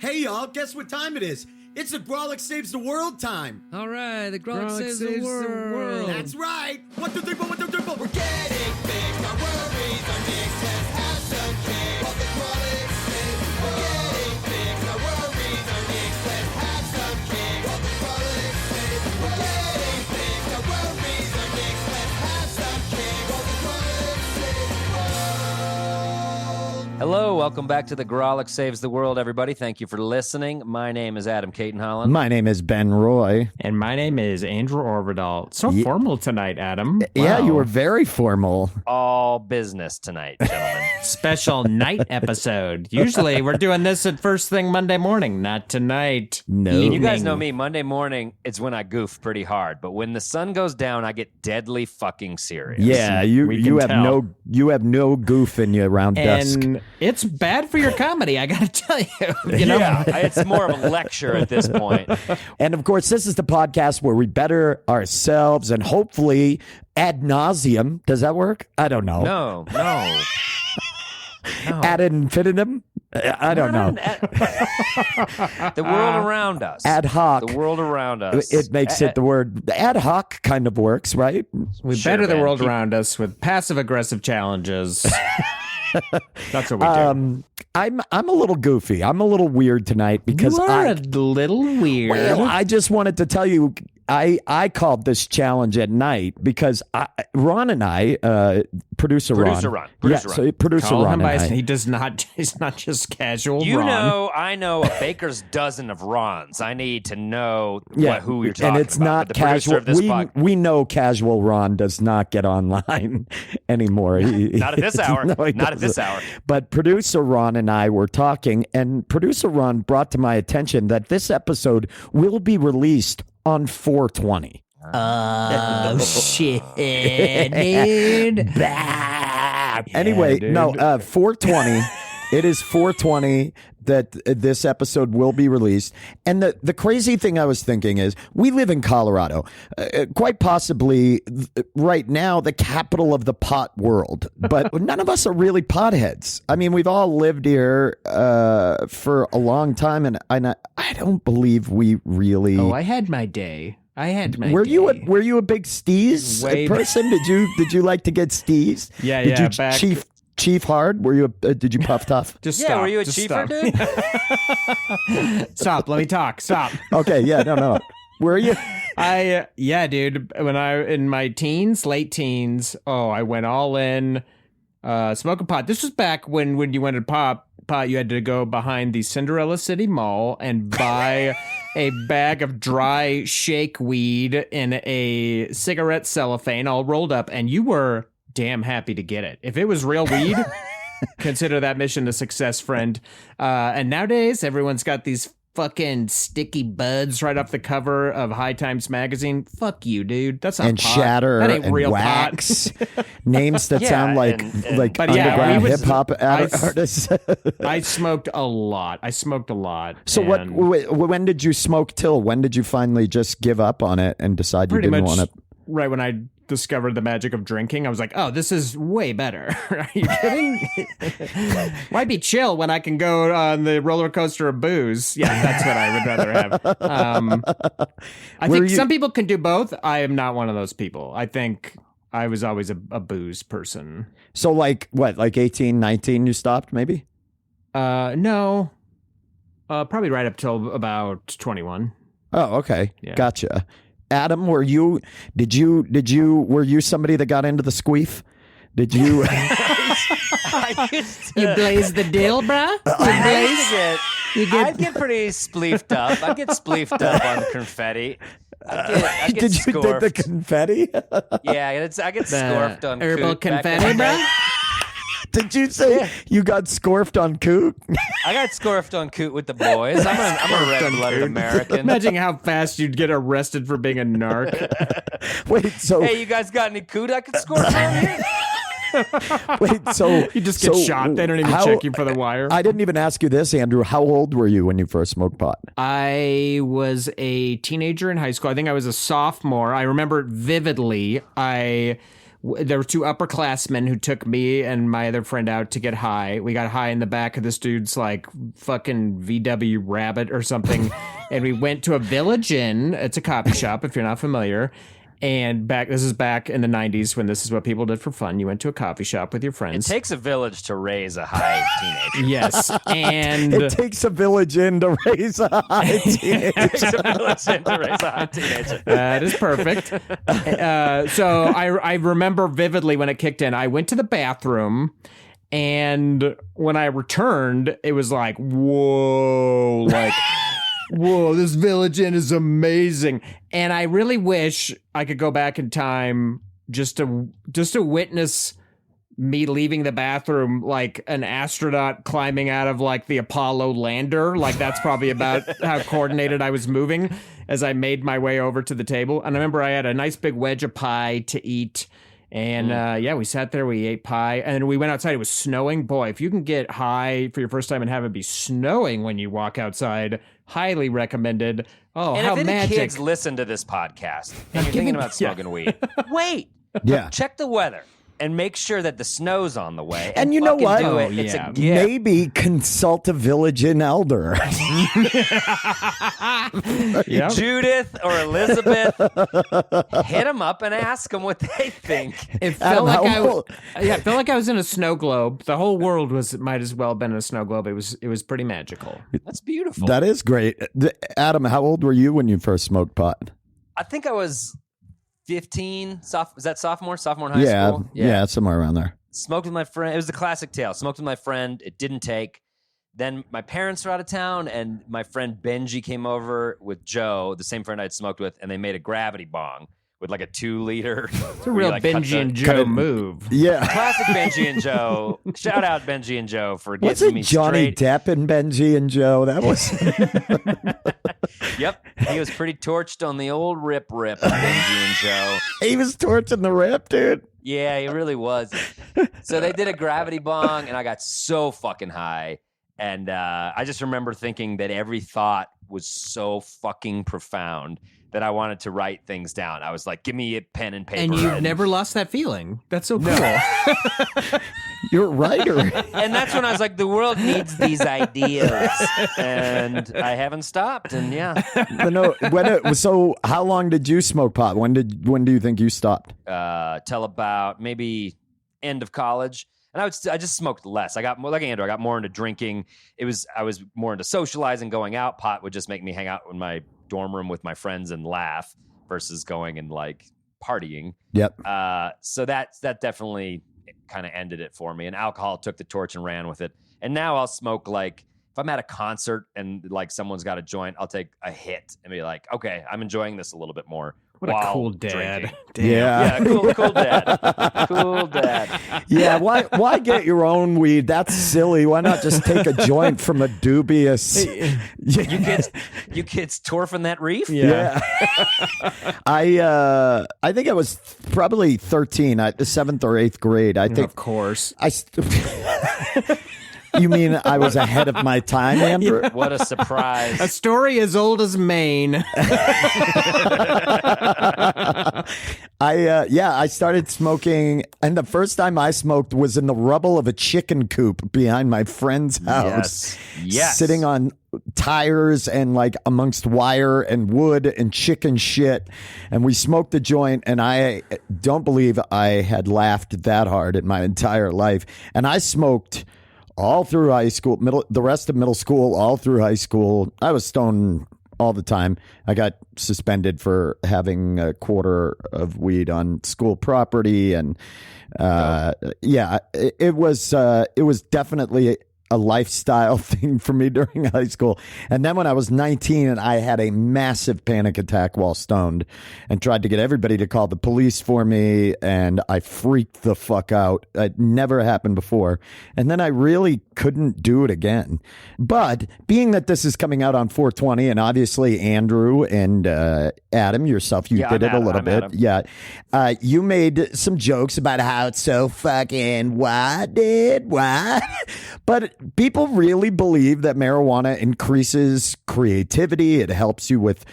Hey y'all, guess what time it is? It's the Grolic Saves the World time. All right, the Grolic saves the world. That's right. 1, 2, 3, 4, 1, 2, 3, 4. We're getting fixed, our worries are nixed. Let's have some cake. While the Grolic saves the world. We're getting fixed, our worries are nixed. Let's have some cake. While the Grolic saves the world. We're getting fixed, our worries are nixed. Let's have some cake. While the Grolic saves the world. Hello, welcome back to the Grolic Saves the World, everybody. Thank you for listening. My name is Adam Caton-Holland. My name is Ben Roy. And my name is Andrew Orvidal. So formal tonight, Adam. Yeah, Wow. you were very formal. All business tonight, gentlemen. Special night episode. Usually we're doing this at first thing Monday morning. Not tonight. No. You guys know me. Monday morning, it's when I goof pretty hard. But when the sun goes down, I get deadly fucking serious. Yeah, We you can have tell. no goof in you around dusk. And it's bad for your comedy, I gotta tell you. You know? Yeah, it's more of a lecture at this point. And of course, this is the podcast where we better ourselves and hopefully ad nauseum. Does that work? I don't know. No. Ad infinitum? I don't know. The world around us. Ad hoc. The world around us. It makes it the word ad hoc kind of works, right? We Sure, better the man. world around us with passive-aggressive challenges. That's what we do. I'm a little goofy. I'm a little weird tonight because You are a little weird. Well, I just wanted to tell you, I called this challenge at night because Ron and I, producer Ron. So producer Call Ron him by and his, I. he does not. He's not just casual. You Ron. know, I know a baker's dozen of Rons. I need to know who you're talking and it's about. not But the producer casual. of this podcast. We know casual Ron does not get online anymore. Not at this hour. No, he Not at this doesn't. hour. But producer Ron and I were talking, and producer Ron brought to my attention that this episode will be released on 420. Oh shit, dude. Anyway, dude. no, 420. It is 420 that this episode will be released. And the crazy thing I was thinking is we live in Colorado, quite possibly right now the capital of the pot world. But none of us are really potheads. I mean, we've all lived here for a long time, and I don't believe we really. Oh, I had my day. Were you a big steez Way person? Did you like to get steez? Yeah, Did yeah, you back- chief hard? Were you did you puff tough? Just Yeah, stop. were you a Just chiefer, stop. dude? Stop. Let me talk. Stop. Okay, yeah, no. Were you? Yeah, dude. When in my late teens, I went all in, smoking pot. This was back when you went to pot, you had to go behind the Cinderella City Mall and buy a bag of dry shake weed in a cigarette cellophane all rolled up, and you were damn happy to get it. If it was real weed, consider that mission a success, friend. And nowadays, everyone's got these fucking sticky buds right off the cover of High Times magazine. Fuck you, dude. That's not And pot. shatter That ain't and real wax. Names that Yeah, sound like But yeah, underground we was- hip hop I- artists. I smoked a lot. So and when did you smoke till? When did you finally just give up on it and decide you pretty didn't much want to? right when I discovered the magic of drinking, I was like, oh, this is way better. Are you kidding? Might be chill when I can go on the roller coaster of booze. Yeah, that's what I would rather have. I think some people can do both. I am not one of those people. I think I was always a booze person. So like 18, 19 you stopped maybe? No. Probably right up till about 21. Oh, okay. Yeah. Gotcha. Adam, were you somebody that got into the squeef? Did you? I used to, You blaze the dill, bruh? I'd get pretty spleefed up. I'd get spleefed up on confetti. I get Did you scorfed. did the confetti? Yeah, I get scorfed on herbal coot back in confetti, the day. bruh? Did you say you got scorfed on coot? I got scorfed on coot with the boys. I'm a red-blooded American. Imagine how fast you'd get arrested for being a narc. Wait, so Hey, you guys got any coot I could scorf on here? You just get shot. They don't even check you for the wire. I didn't even ask you this, Andrew. How old were you when you first smoked pot? I was a teenager in high school. I think I was a sophomore. I remember vividly. I There were two upperclassmen who took me and my other friend out to get high. We got high in the back of this dude's like fucking VW Rabbit or something. And we went to a Village Inn. It's a coffee shop if you're not familiar. And this is back in the 90s when this is what people did for fun. You went to a coffee shop with your It friends. takes a village to raise a high teenager. Yes. And It takes a village in to raise a high teenager. It takes a village to raise a high teenager. that is perfect. So I remember vividly when it kicked in. I went to the bathroom, and when I returned, it was like, whoa, like, whoa, this Village Inn is amazing. And I really wish I could go back in time just to witness me leaving the bathroom like an astronaut climbing out of like the Apollo lander. Like that's probably about how coordinated I was moving as I made my way over to the table. And I remember I had a nice big wedge of pie to eat. And we sat there, we ate pie, and then we went outside. It was snowing. Boy, if you can get high for your first time and have it be snowing when you walk outside, highly recommended. Oh, And how if any magic. kids listen to this podcast and you're thinking about smoking weed, wait. Yeah. Check the weather and make sure that the snow's on the way. And you know fucking what? Do it. Oh, It's yeah. a gift. Maybe consult a Village Inn elder. Yep. Judith or Elizabeth, hit them up and ask them what they think. It felt Adam, like how old- it felt like I was in a snow globe. The whole world might as well have been in a snow globe. It was pretty magical. That's beautiful. That is great. Adam, how old were you when you first smoked pot? I think I was 15. Is that sophomore in high school? Yeah, somewhere around there. Smoked with my friend. It was the classic tale. Smoked with my friend. It didn't take. Then my parents were out of town, and my friend Benji came over with Joe, the same friend I'd smoked with, and they made a gravity bong with like a 2-liter. It's a real Benji and Joe move. Yeah. Classic Benji and Joe. Shout out Benji and Joe for getting Was it me Johnny straight. Depp and Benji and Joe? That was. Yep, he was pretty torched on the old rip, Benji and Joe. He was torching the rip, dude. Yeah, he really was. So they did a gravity bong, and I got so fucking high. And I just remember thinking that every thought was so fucking profound that I wanted to write things down. I was like, give me a pen and paper. And you never lost that feeling. That's so cool. You're a writer. And that's when I was like, the world needs these ideas. And I haven't stopped. And yeah, But no, so how long did you smoke pot? When do you think you stopped? till about maybe end of college. And I just smoked less. I got more like Andrew. I got more into drinking. I was more into socializing, going out. Pot would just make me hang out in my dorm room with my friends and laugh versus going and like partying. Yep. So that definitely kind of ended it for me. And alcohol took the torch and ran with it. And now I'll smoke like if I'm at a concert and like someone's got a joint, I'll take a hit and be like, okay, I'm enjoying this a little bit more. What a while cool dad. drinking. Damn. Yeah. Yeah, cool dad. Cool dad. Yeah, why get your own weed? That's silly. Why not just take a joint from a dubious? You kids torfing that reef? Yeah. I think I was probably 13, the 7th or 8th grade. I think Of course. You mean I was ahead of my time, Andrew? What a surprise. A story as old as Maine. I started smoking, and the first time I smoked was in the rubble of a chicken coop behind my friend's house. Yes. Sitting on tires and like amongst wire and wood and chicken shit. And we smoked the joint, and I don't believe I had laughed that hard in my entire life. And I smoked all through high school, the rest of middle school, all through high school. I was stoned all the time. I got suspended for having a quarter of weed on school property, and it was definitely a lifestyle thing for me during high school. And then when I was 19, and I had a massive panic attack while stoned and tried to get everybody to call the police for me, and I freaked the fuck out. It never happened before. And then I really couldn't do it again. But being that this is coming out on 420, and obviously Andrew and Adam, yourself, you did it a little bit. Adam. Yeah. You made some jokes about how it's so fucking what? But people really believe that marijuana increases creativity. It helps you with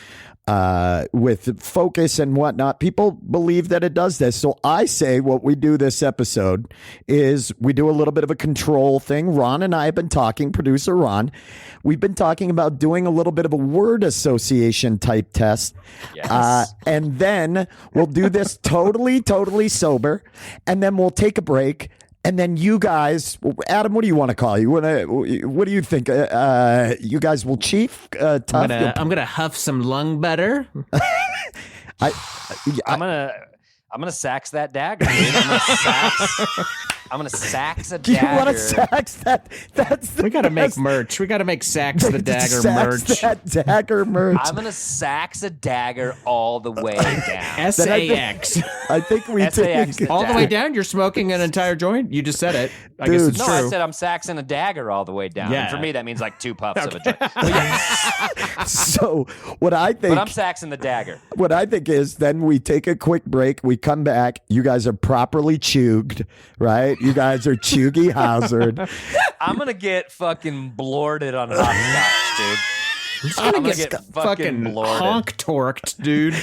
with focus and whatnot. People believe that it does this. So I say what we do this episode is we do a little bit of a control thing. Ron and I have been talking, producer Ron. We've been talking about doing a little bit of a word association type test. Yes. And then we'll do this totally sober. And then we'll take a break. And then you guys, Adam, what do you want to call you? What do you think? You guys will chief? Tough? I'm gonna huff some lung butter. I'm gonna sax that dagger, dude. I'm gonna sax a Do you dagger. want to sax that? That's the We gotta make best. merch. We gotta make Sax the Dagger merch. Sax that dagger merch. I'm gonna sax a dagger all the way down. SAX. I think we SAX did. All the way down? You're smoking an entire joint? You just said it. I guess Dude. it's No, true. I said I'm saxing a dagger all the way down. Yeah. And for me, that means like 2 puffs of a joint. But, yeah, So what I think, but I'm saxing the dagger. what I think is, then we take a quick break. We come back. You guys are properly chuged, right? You guys are chuggy hazard. I'm gonna get fucking blorted on hopscotch, dude. I'm gonna get fucking blorted. honk torqued, dude.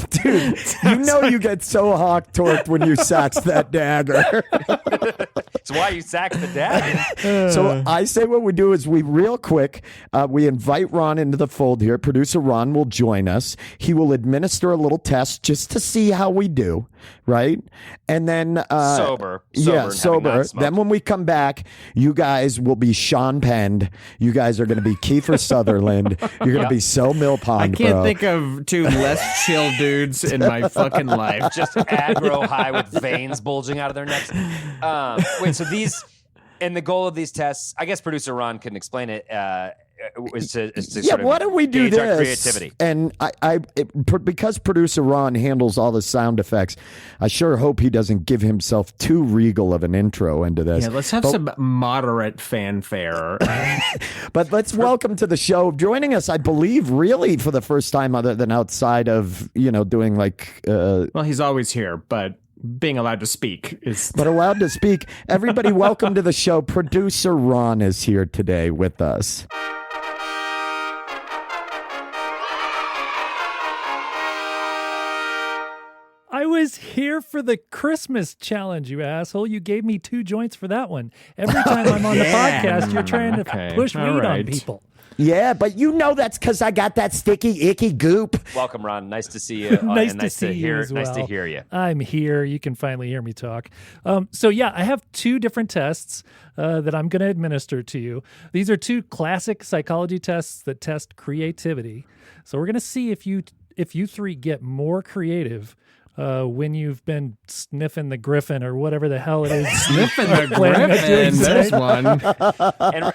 Dude, you know you get so hawk torqued when you sax that dagger. That's why you sax the dagger. So I say what we do is we real quick, we invite Ron into the fold here. Producer Ron will join us. He will administer a little test just to see how we do, right? And then Sober yeah, and having sober. not smoked. Then when we come back, you guys will be Sean Penn. You guys are going to be Kiefer Sutherland. You're going to be so Mill I Pond, can't bro. think of 2 less chill dudes in my fucking life. Just aggro high with veins bulging out of their necks. Wait, so these, and the goal of these tests, I guess producer Ron can explain it, is to Yeah, sort of why don't we do gauge our this? creativity. And because producer Ron handles all the sound effects, I sure hope he doesn't give himself too regal of an intro into this. Yeah, let's have some moderate fanfare. But let's welcome to the show, joining us, I believe, really for the first time, other than outside of doing like. Well, he's always here, but being allowed to speak is. But allowed to speak. Everybody, welcome to the show. Producer Ron is here today with us. I was here for the Christmas challenge, you asshole. You gave me 2 joints for that one. Every time I'm on the podcast, you're trying to Okay. push All weed right. on people. Yeah, but that's because I got that sticky, icky goop. Welcome, Ron. Nice to see you. Nice and to see you as Nice to well. hear you. I'm here. You can finally hear me talk. So yeah, I have 2 different tests that I'm going to administer to you. These are 2 classic psychology tests that test creativity. So we're going to see if you 3 get more creative when you've been sniffing the griffin or whatever the hell it is. Sniffing the planning on doing griffin. There's tonight.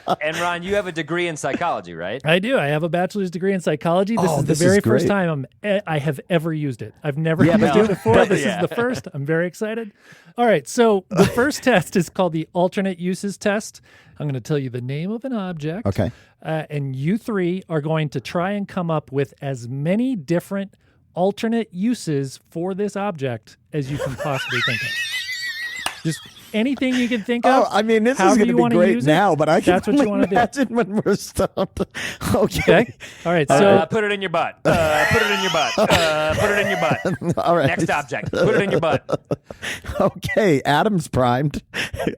one. And Ron, you have a degree in psychology, right? I do. I have a bachelor's degree in psychology. This is the this very is first great. time I have ever used it. I've never Yeah, used but it before. This yeah. is the first. I'm very excited. All right. So the first test is called the alternate uses test. I'm going to tell you the name of an object. Okay. And you 3 are going to try and come up with as many different alternate uses for this object as you can possibly think of. Just anything you can think of. Oh, I mean, this is however going to you be wanna great use it, now, but I can that's what you want to do. imagine when we're stumped. Okay. Okay. All right. So Put it in your butt. Put it in your butt. Put it in your butt. All right. Next object. Put it in your butt. Okay. Adam's primed.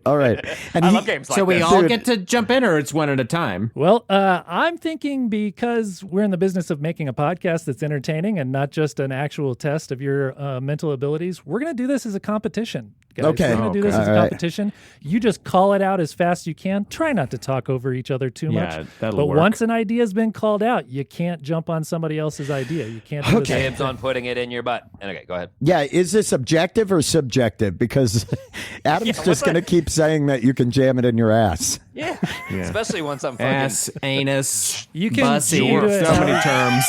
All right. And I he- love games like So we this. all Dude. get to jump in, or it's one at a time? Well, I'm thinking because we're in the business of making a podcast that's entertaining and not just an actual test of your mental abilities, we're going to do this as a competition. Guys. Okay. We're going to do this as a All right. competition. You just call it out as fast as you can. Try not to talk over each other too Yeah, much. that'll But work. once an idea has been called out, you can't jump on somebody else's idea. You can't do Okay. Dibs on putting it in your butt. And okay, go ahead. Yeah, is this objective or subjective? Because Adam's what's just going to that? keep saying that you can jam it in your ass. Yeah. Especially once I'm fucking. Ass, anus, You can bussy, do it. so many terms.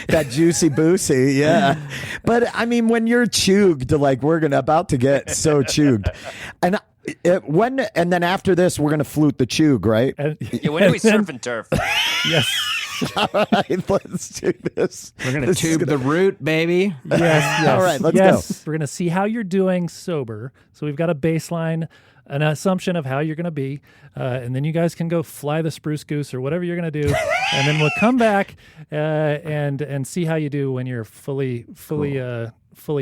That juicy boozy, yeah. But I mean, when you're chuged, like we're about to get so chuged, and and then after this, we're gonna flute the chug, right? Yeah, when do we surf and turf? Yes. All right, let's do this. We're gonna This is tube the root, baby. Yes. All right, let's yes. We're going to see how you're doing sober. So we've got a baseline. an assumption of how you're going to be, and then you guys can go fly the spruce goose or whatever you're going to do, and then we'll come back and see how you do when you're fully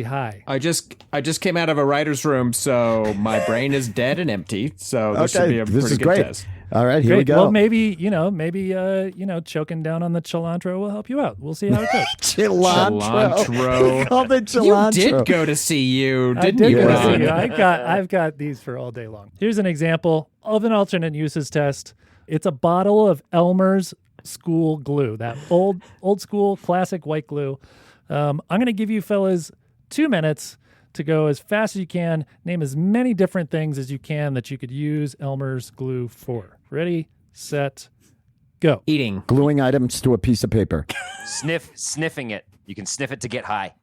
high. I just came out of a writer's room, so my brain is dead and empty. So this should be a this pretty is good great. test. All right, here we Great. go. Well, maybe choking down on the cilantro will help you out. We'll see how it goes. Cilantro. We called it cilantro. You did go to see you, I didn't did you, go to Ron? see you. I've got these for all day long. Here's an example of an alternate uses test. It's a bottle of Elmer's school glue, that old school classic white glue. I'm going to give you fellas 2 minutes to go as fast as you can. Name as many different things as you can that you could use Elmer's glue for. Ready, set, go. Eating. Gluing items to a piece of paper. Sniffing it. You can sniff it to get high.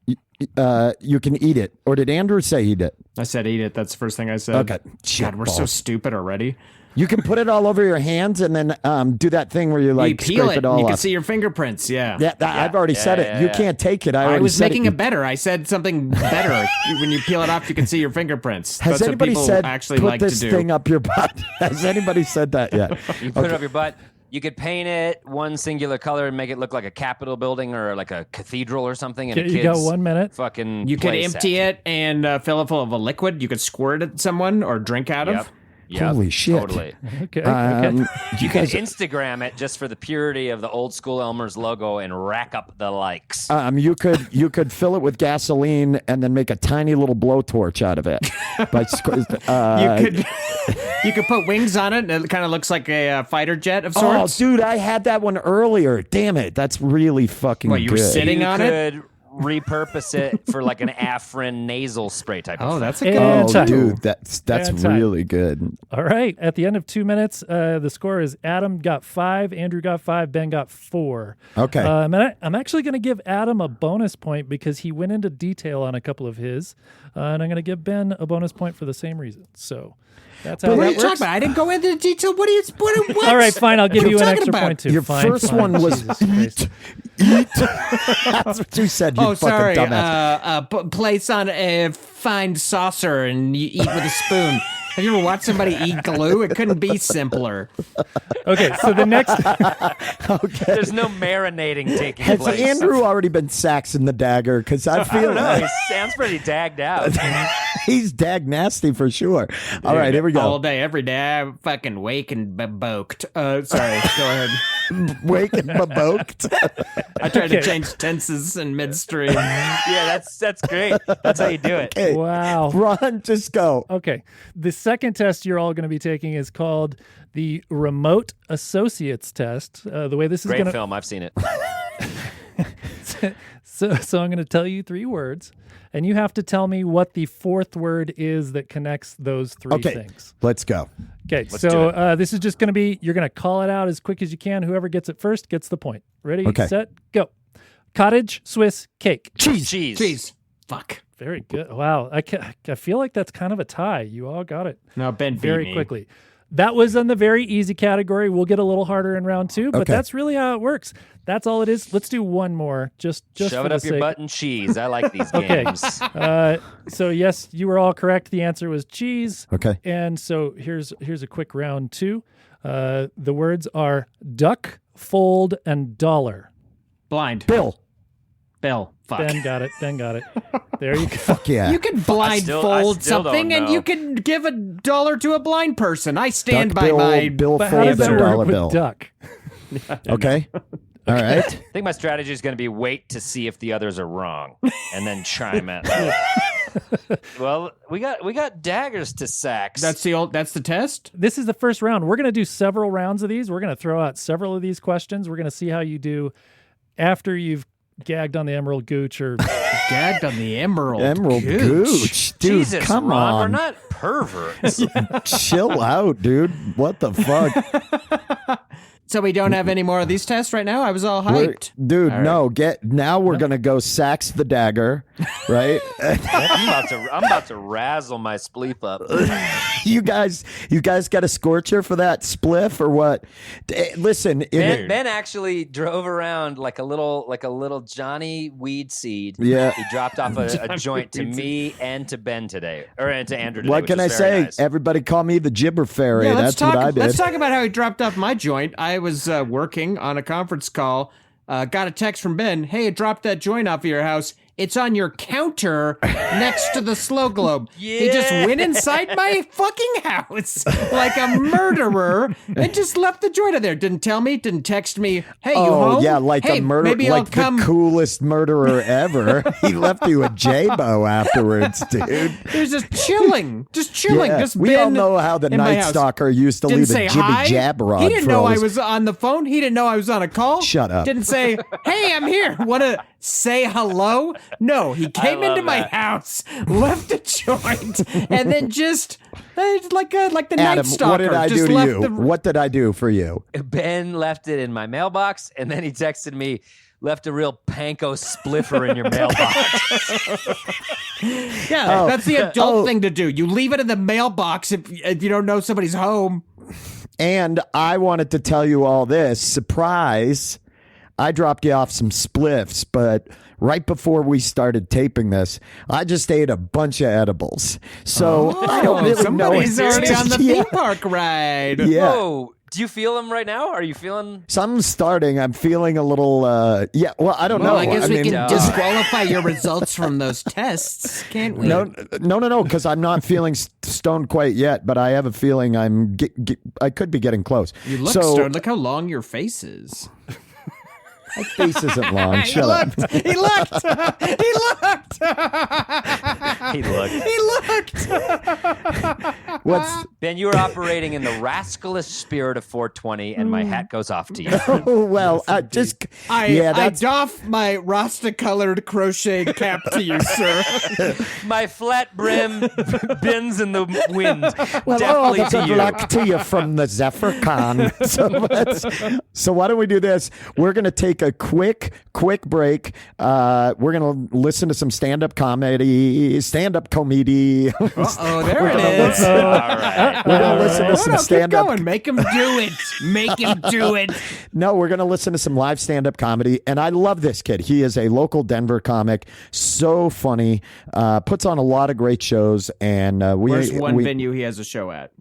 You can eat it. Or did Andrew say eat it? I said eat it. That's the first thing I said. Okay. God, we're so stupid already. You can put it all over your hands and then do that thing where you like you peel scrape it, it all and you off. can see your fingerprints. Yeah. I've already said it. You can't take it. I I already was said making it. it better. I said something better. When you peel it off, you can see your fingerprints. Has That's anybody what people said actually put like this to do. thing up your butt? Has anybody said that yet? You put it up your butt. You could paint it one singular color and make it look like a Capitol building or like a cathedral or something. And You got 1 minute. Fucking. You could play empty set. it and fill it full of a liquid. You could squirt at someone or drink out Yep. of. Holy shit. Totally. Okay. You could Instagram it just for the purity of the old school Elmer's logo and rack up the likes. You could fill it with gasoline and then make a tiny little blowtorch out of it. You could put wings on it, and it kind of looks like a fighter jet of Oh, sorts. dude, I had that one earlier. Damn it, that's really fucking What, you were good. sitting you on it? could repurpose it for like an Afrin nasal spray type of Oh, thing. that's a good And Oh, time. dude, that's And time. really good. All right. At the end of 2 minutes, the score is Adam got 5, Andrew got 5, Ben got 4. Okay. And I'm actually going to give Adam a bonus point because he went into detail on a couple of his, and I'm going to give Ben a bonus point for the same reason. So that's how What are that you talking works. about? I didn't go into detail. What are you? What? All right, fine. I'll give What are you you an talking extra about? point too. Your Fine, first fine. one was Jesus Christ. eat. That's what you said, you Oh, sorry. fucking dumbass. Place on a fine saucer and you eat with a spoon. Have you ever watched somebody eat glue? It couldn't be simpler. Okay, so the next. There's no marinating taking Has place. Andrew already been saxing the dagger? Because I I feel don't know. like He sounds pretty dagged out. he's dag nasty for sure. All right, here we All go. day, every day, I fucking wake and boked. Sorry, go ahead. Wake and beboked. I tried Okay. to change tenses in midstream. Yeah, that's great. That's how you do it. Hey, Wow. Ron, just go. Okay. The second test you're all going to be taking is called the Remote Associates Test. The way this is Great going to. film. I've seen it. So I'm going to tell you 3 words, and you have to tell me what the 4th word is that connects those 3 Okay, things. let's go. Okay, Let's so do it. this is just going to be, you're going to call it out as quick as you can. Whoever gets it first gets the point. Ready, Okay. set, go. Cottage Swiss cake. Cheese. Jeez. Fuck. Very good. Wow. I feel like that's kind of a tie. You all got it No, Ben beat very me. quickly. That was in the very easy category. We'll get a little harder in round 2, but Okay. that's really how it works. That's all it is. Let's do one more. Just Shove for it the up your sake. butt and cheese. I like these Okay. games. So yes, you were all correct. The answer was cheese. Okay. And so here's a quick round 2. The words are duck, fold, and dollar. Blind. Bill. Fuck. Ben got it. Ben got it. There you go. Fuck yeah. You can I blindfold still don't something and know. you can give $1 to a blind person. I stand Duck by Bill, my. Bill But how does folds that a work dollar with bill. duck? Okay. All right. I think my strategy is going to be wait to see if the others are wrong, and then chime in. Well, we got daggers to sax. That's the test? This is the first round. We're going to do several rounds of these. We're going to throw out several of these questions. We're going to see how you do after you've gagged on the emerald gooch or Gagged on the emerald. Emerald Gooch. Dude, Jesus, come Ron, on. we're not perverts. Chill out, dude. What the fuck? So we don't have any more of these tests right now? I was all hyped. Dude, All right. no, now we're gonna go Sax the Dagger, right? I'm about to razzle my spleef up. you guys got a scorcher for that spliff or what? Listen, Ben actually drove around like a little Johnny Weed Seed. Yeah. He dropped off a joint to me and to Ben today, and to Andrew today. what which can I was very say? nice. Everybody call me the Gibber Fairy. Yeah, That's what I did. Let's talk about how he dropped off my joint. I was working on a conference call. Got a text from Ben. Hey, I dropped that joint off of your house. It's on your counter next to the slow globe. He just went inside my fucking house like a murderer and just left the joint in there. Didn't tell me, didn't text me. Hey, you home? yeah, like hey, a murder, maybe I'll like come. the coolest murderer ever. He left you a J-Bo afterwards, dude. It was just chilling. Yeah, Just we Ben all know how the in my Night house. Stalker used to Didn't leave say a jibby hi. jabber on He didn't for know all I his- was on the phone. He didn't know I was on a call. Shut up. Didn't say, "Hey, I'm here." Want to say hello? No, he came love into my that. house, left a joint, and then just like the Night Adam, Stalker. what did I just do to left you? the- What did I do for you? Ben left it in my mailbox, and then he texted me, left a real panko spliffer in your mailbox. Yeah, that's the adult thing to do. You leave it in the mailbox if you don't know somebody's home. And I wanted to tell you all this. Surprise. I dropped you off some spliffs, but right before we started taping this, I just ate a bunch of edibles. So I don't really know. Somebody's already on the Yeah. theme park ride. Yeah. Whoa. Do you feel him right now? Are you feeling? Something's starting. I'm feeling a little, well, I don't Well, know. I guess we mean, can disqualify your results from those tests, can't we? No, because I'm not feeling stoned quite yet, but I have a feeling I could be getting close. You look so, stoned. Look how long your face is. My face isn't long. He Shut up. looked. He looked. He looked. He looked. He looked. What's Ben, you were operating in the rascalous spirit of 420, and my hat goes off to you. oh well? Just I that's doff my Rasta-colored crochet cap to you, sir. My flat brim bends in the wind. well, Definitely that's to a you. luck to you from the Zephyr Con. So why don't we do this? We're gonna take a quick break. We're gonna listen to some stand-up comedy. Oh, there it is. All right. We're gonna listen to Oh, some no, keep stand-up. going. Make him do it. Make him do it. No, we're going to listen to some live stand-up comedy, and I love this kid. He is a local Denver comic, so funny, puts on a lot of great shows, and Where's one venue he has a show at?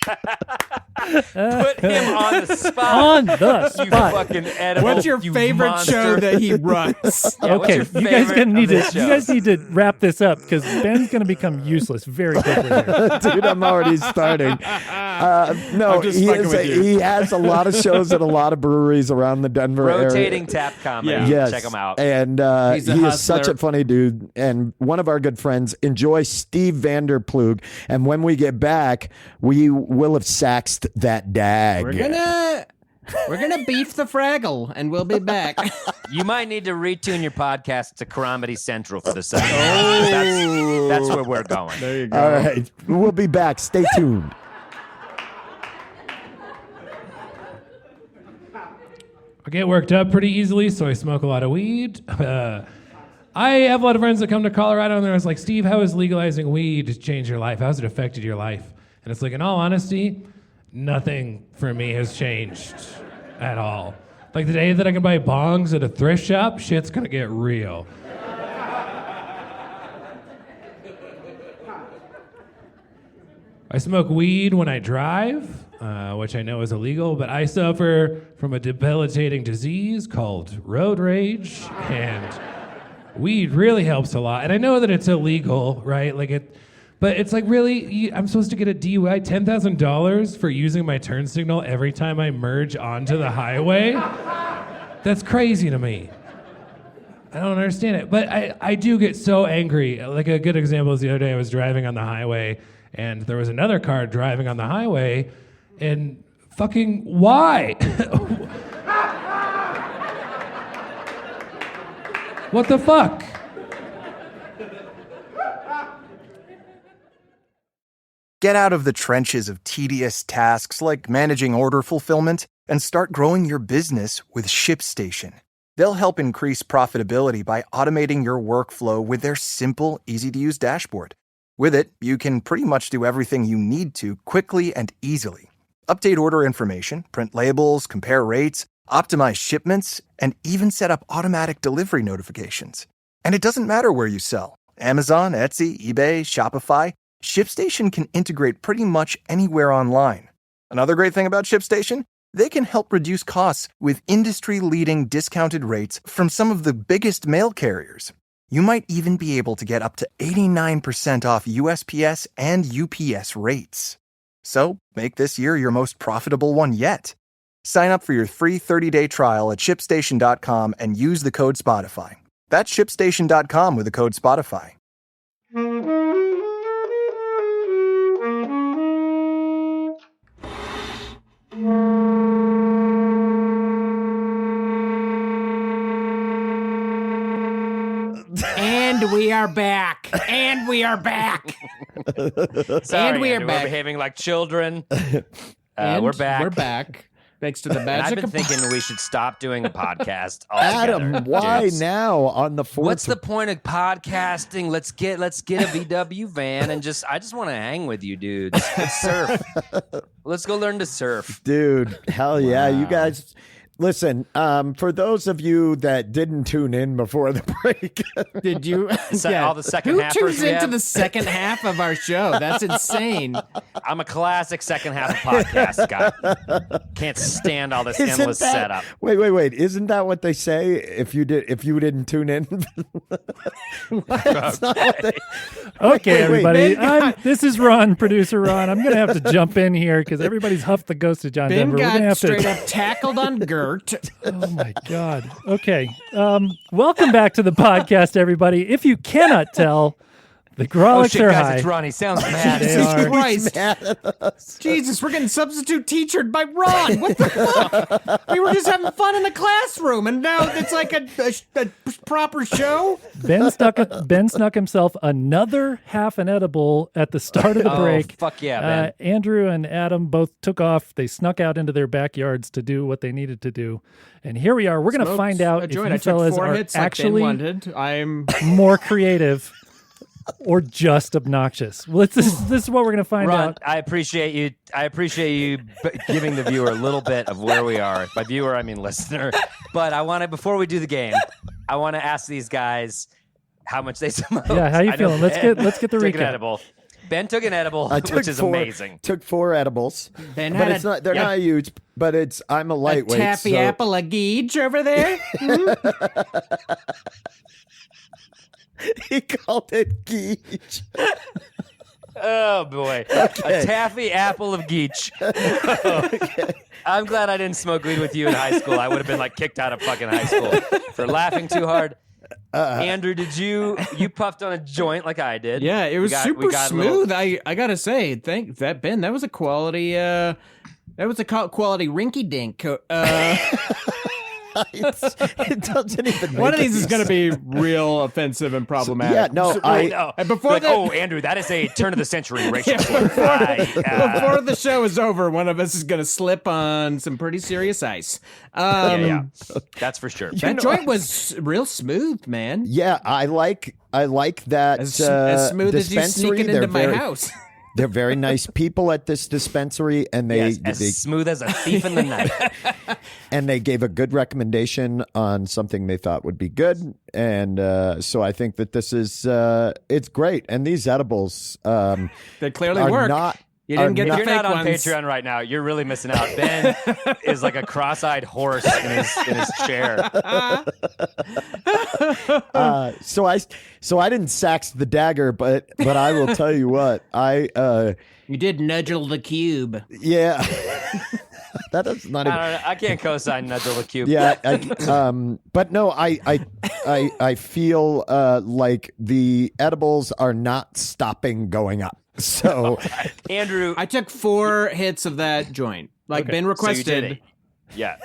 Put him on the spot. On the You spot. fucking edible. What's your you favorite monster. show that he runs? Yeah, what's Okay, your you guys favorite gonna need of to his you shows? guys need to wrap this up because Ben's gonna become useless very quickly here. Dude, I'm already starting. No, I'm just fucking with you. he has a lot of shows at a lot of breweries around the Denver Rotating area. tap comedy. Yeah. Yes. Check him out. And He's a he is such hustler. a funny dude. And one of our good friends, enjoy Steve Vanderplug. And when we get back, we will have saxed that dag. We're gonna beef the Fraggle, and we'll be back. You might need to retune your podcast to Comedy Central for the second. That's where we're going. There you go. All right. We'll be back. Stay tuned. I get worked up pretty easily, so I smoke a lot of weed. I have a lot of friends that come to Colorado and they're always like, Steve, how has legalizing weed changed your life? How's it affected your life? And it's like, in all honesty, nothing for me has changed at all. Like the day that I can buy bongs at a thrift shop, shit's gonna get real. I smoke weed when I drive, which I know is illegal, but I suffer from a debilitating disease called road rage, and weed really helps a lot. And I know that it's illegal, right? But it's like really, I'm supposed to get a DUI, $10,000 for using my turn signal every time I merge onto the highway? That's crazy to me. I don't understand it. But I do get so angry. Like a good example is the other day I was driving on the highway and there was another car driving on the highway and fucking why? What the fuck? Get out of the trenches of tedious tasks like managing order fulfillment and start growing your business with ShipStation. They'll help increase profitability by automating your workflow with their simple, easy-to-use dashboard. With it, you can pretty much do everything you need to quickly and easily. Update order information, print labels, compare rates, optimize shipments, and even set up automatic delivery notifications. And it doesn't matter where you sell. Amazon, Etsy, eBay, Shopify, ShipStation can integrate pretty much anywhere online. Another great thing about ShipStation? They can help reduce costs with industry-leading discounted rates from some of the biggest mail carriers. You might even be able to get up to 89% off USPS and UPS rates. So, make this year your most profitable one yet. Sign up for your free 30-day trial at ShipStation.com and use the code Spotify. That's ShipStation.com with the code Spotify. And we are back. And we are back. Sorry, And we are Andrew, back. We're behaving like children. And we're back. We're back. Thanks to the And I've magic been of thinking we should stop doing a podcast altogether. Adam, why dudes. now on the 4th? What's the point of podcasting? Let's get a VW van and I just want to hang with you dudes. Let's surf. Let's go learn to surf. Dude, hell yeah. You Wow. guys, listen, for those of you that didn't tune in before the break, Did you? All the second Who halfers tunes we into have? the second half of our show? That's insane. I'm a classic second half of podcast guy. Can't stand all this isn't endless that, setup. Wait. Isn't that what they say if you didn't tune in? That's not what they- Okay, wait, everybody. Ben This is Ron, producer Ron. I'm going to have to jump in here because everybody's huffed the ghost of John Ben Denver. We're going to got have straight to. up tackled on Gert. Oh my God. Okay. Welcome back to the podcast, everybody. If you cannot tell, the Oh Grolics shit, are guys, high. it's Ronnie. Sounds mad. They are. Christ. Jesus, we're getting substitute teachered by Ron. What the fuck? We were just having fun in the classroom, and now it's like a proper show. Ben snuck himself another half an edible at the start of the Oh, break. fuck yeah, man. Andrew and Adam both took off. They snuck out into their backyards to do what they needed to do. And here we are. We're going to find out a if joint. you I took fellas 4 are hits like Ben actually wanted. I'm more creative or just obnoxious. Well, this is what we're going to find Ron, out. I appreciate you. Giving the viewer a little bit of where we are. By viewer, I mean listener. But I want to, before we do the game, I want to ask these guys how much they smoked. Yeah, how you I know feeling? Let's Ben get the took an recap. edible. Ben took an edible, I took which is 4 amazing. Took 4 edibles, Ben but had it's not. They're yeah. not huge. But I'm a a lightweight. taffy so- apple a gauge over there. He called it geech. Oh boy, a taffy apple of geech. I'm glad I didn't smoke weed with you in high school. I would have been like kicked out of fucking high school for laughing too hard. Andrew, did you puffed on a joint like I did? Yeah, it was We super got a little- smooth. I gotta say, thank that Ben. That was a quality. That was a quality rinky dink. It doesn't even. One make of these any is going to sense. be real offensive and problematic. Yeah, no, No. And before Like, the oh, Andrew, that is a turn of the century racial Yeah, slur. before the show is over, one of us is going to slip on some pretty serious ice. Yeah, that's for sure. That joint was real smooth, man. Yeah, I like that. As smooth as you dispensary. sneaking They're into my very- house. They're very nice people at this dispensary, and Yes, as smooth as a thief in the night. they gave a good recommendation on something they thought would be good, and so I think that this is it's great. And these edibles They clearly are work. not. You didn't are get If the you're fake not on ones. Patreon right now, you're really missing out. Ben is like a cross-eyed horse in his chair. So I didn't sax the dagger, but I will tell you what You did nudgel the cube. yeah. That is not I even. don't know. I can't co-sign Nudgel the Cube. Yeah, but no, I feel like the edibles are not stopping going up. So Andrew, I took 4 hits of that joint. Like Ben so you requested. did it. Yeah.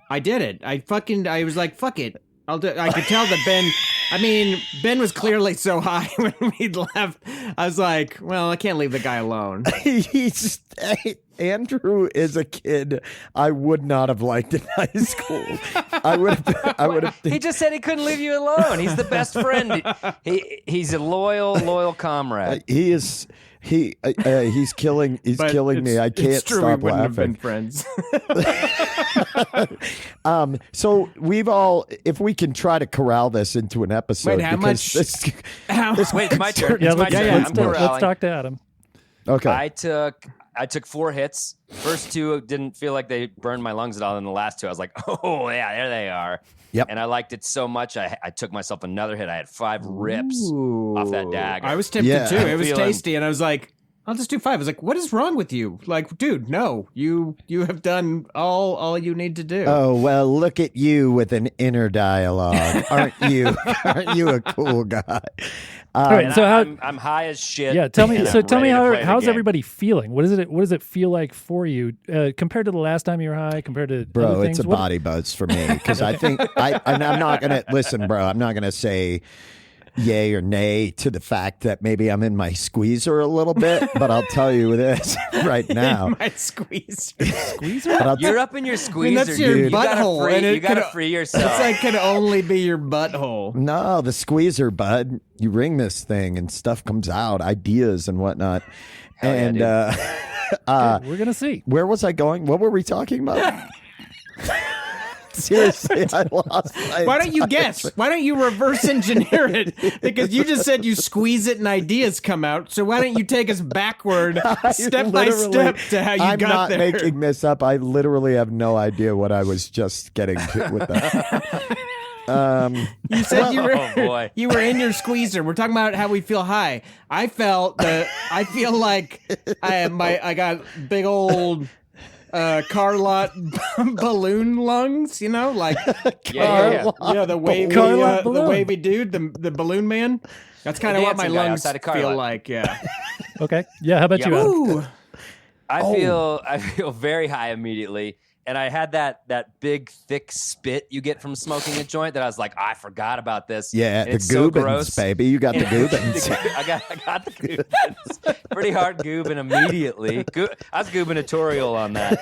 I did it. I was like, fuck it. I'll do. I could tell that Ben. I mean, Ben was clearly so high when we left. I was like, well, I can't leave the guy alone. Andrew is a kid I would not have liked in high school. I would have. He just said he couldn't leave you alone. He's the best friend. He's a loyal comrade. He is. He's killing. He's But killing me. I can't it's true, stop we wouldn't have been laughing. friends. So we've all, if we can try to corral this into an episode. Wait, how because much- Wait, it's my turn. Yeah, It's my let's, turn. let's, I'm let's corralling. talk to Adam. Okay. I took 4 hits. First 2 didn't feel like they burned my lungs at all. And the last 2, I was like, oh, yeah, there they are. Yep. And I liked it so much, I took myself another hit. I had 5 rips off that dagger. I was tempted Yeah. too. It I'm was feeling- tasty, and I was like, I'll just do 5. I was like, what is wrong with you? Like, dude, no, you have done all you need to do. Oh, well, look at you with an inner dialogue. Aren't you? Aren't you a cool guy? All right, And so how? I'm high as shit. Yeah, tell me. and So I'm tell me ready to play the how's game. everybody feeling? What does it feel like for you compared to the last time you were high? Compared to Bro, other things? it's a What- body buzz for me because I think and I'm not gonna listen, bro. I'm not gonna say yay or nay to the fact that maybe I'm in my squeezer a little bit, but I'll tell you this right now. My squeeze. Squeezer? But I'll You're up in your squeezer, that's your dude. butthole, and You it gotta could- free yourself. It's like can only be your butthole. No, the squeezer, bud. You ring this thing and stuff comes out, ideas and whatnot. Hell yeah, And We're gonna see. where was I going? What were we talking about? Seriously, I lost my Why don't you entire guess? Why don't you reverse engineer it? Because you just said you squeeze it and ideas come out. So why don't you take us backward, step by step, to how you I'm got not there? making this up. I literally have no idea what I was just getting to with that. You said you were, Oh, boy. you were in your squeezer. We're talking about how we feel high. I feel like I got big old car lot balloon lungs. You know, like Yeah. the wavy Car lot the balloon. wavy dude, the balloon man. That's kind of what my dancing guy lungs outside a car feel lot. like. Yeah. Okay. Yeah. How about Yeah. you, Adam? Ooh. I feel very high immediately. And I had that big thick spit you get from smoking a joint that I was like, I forgot about this. Yeah, And the it's so goobins, gross. baby. You got the goobins. I got the goobins. Pretty hard goobin immediately. I was gubernatorial on that,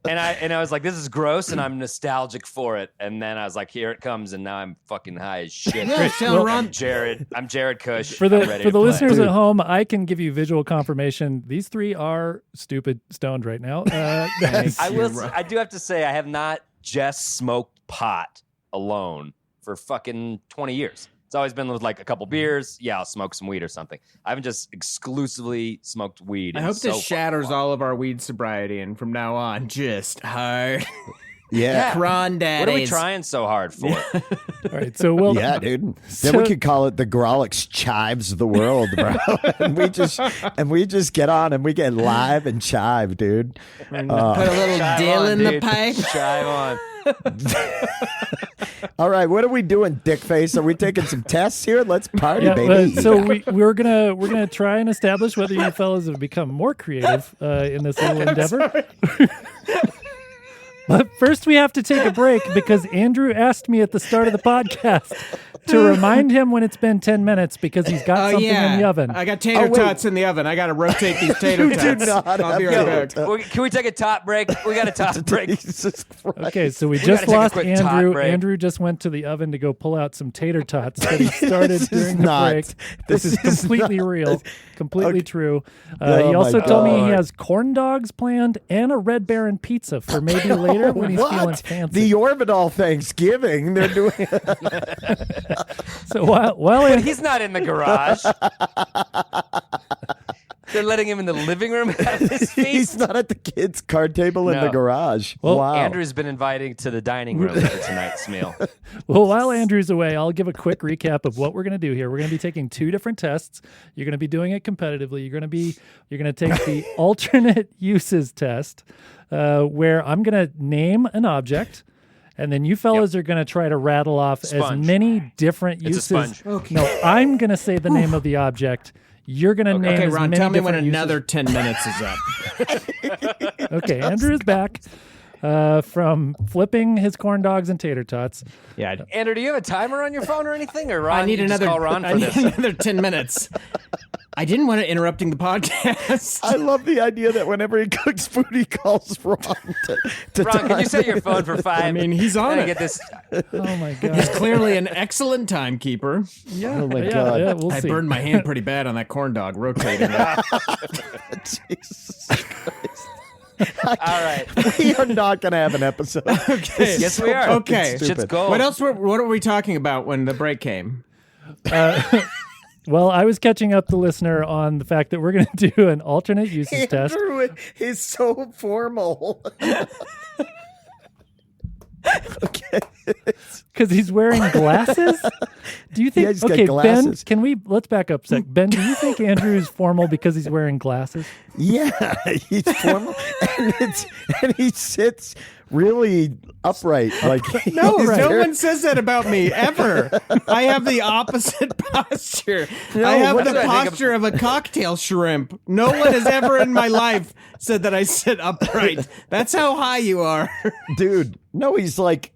and I was like, this is gross, and I'm nostalgic for it. And then I was like, here it comes, and now I'm fucking high as shit. Yeah, so Ron- I'm Jared Kush. For I'm the ready for to the play. listeners at home, I can give you visual confirmation. These 3 are stupid stoned right now. I do have to say, I have not just smoked pot alone for fucking 20 years. It's always been with like a couple beers. Yeah, I'll smoke some weed or something. I haven't just exclusively smoked weed. I in hope so this fucking shatters long. all of our weed sobriety, and from now on, just hard. Yeah. Cron daddies. What are we trying so hard for? All right. So we'll. Yeah, dude. Then we could call it the Grolix chives of the world, bro. and we just get on and we get live and chive, dude. Put a little Chive dill on, in the dude. pipe. Chive on. All right, what are we doing, dickface? Are we taking some tests here? Let's party, Yeah, baby. so we're gonna try and establish whether you fellas have become more creative in this little endeavor. But first, we have to take a break because Andrew asked me at the start of the podcast to remind him when it's been 10 minutes because he's got something in the oven. I got tater wait. tots in the oven. I got to rotate these tater You do tots. not I'll be have right to- back. Can we take a top break? We got a top break. Jesus Christ. Okay, so we gotta just take a lost quick tot Andrew. break. Andrew just went to the oven to go pull out some tater tots that he started This is during the not- break. this This is is completely not- real, completely true. Oh He my also told me he God. has corn dogs planned and a Red Baron pizza for maybe later when he's feeling What? fancy. The Orbital Thanksgiving. They're doing. So while But he's not in the garage. They're letting him in the living room have this He's feast. not at the kids' card table in No. the garage. Well, wow. Andrew's been inviting to the dining room for tonight's meal. Well, while Andrew's away, I'll give a quick recap of what we're going to do here. We're going to be taking 2 different tests. You're going to be doing it competitively. You're going to take the alternate uses test, where I'm going to name an object, and then you fellas are going to try to rattle off as Sponge. many different It's a uses. sponge. No, I'm going to say the name of the object. You're going to name Okay, as Ron, many tell me when different uses. another 10 minutes is up. Okay, Andrew is back. from flipping his corn dogs and tater tots. Yeah. Andrew, do you have a timer on your phone or anything? Or Ron, I need you just another. call Ron I for need this. another 10 minutes. I didn't want to interrupting the podcast. I love the idea that whenever he cooks food, he calls Ron to Ron, can you time set your phone for 5? I mean, he's on Gotta it. Get this. Oh my god! He's clearly an excellent timekeeper. Yeah, Oh my God. Yeah, we'll I see. burned my hand pretty bad on that corn dog rotating it. Jesus Christ. All right. We are not going to have an episode. Okay. Yes, we are. Okay. Shit's gold. What else? What were we talking about when the break came? Well, I was catching up the listener on the fact that we're going to do an alternate uses test. Andrew is so formal. Okay. Because he's wearing glasses? Do you think? Yeah, he's got Okay, glasses. Ben, let's back up a sec. Ben, do you think Andrew is formal because he's wearing glasses? Yeah, he's formal, and he sits really upright. Like No, he's no very- one says that about me ever. I have the opposite posture. No, I have what the do I think posture of a cocktail shrimp. No one has ever in my life said that I sit upright. That's how high you are. dude. No, he's like.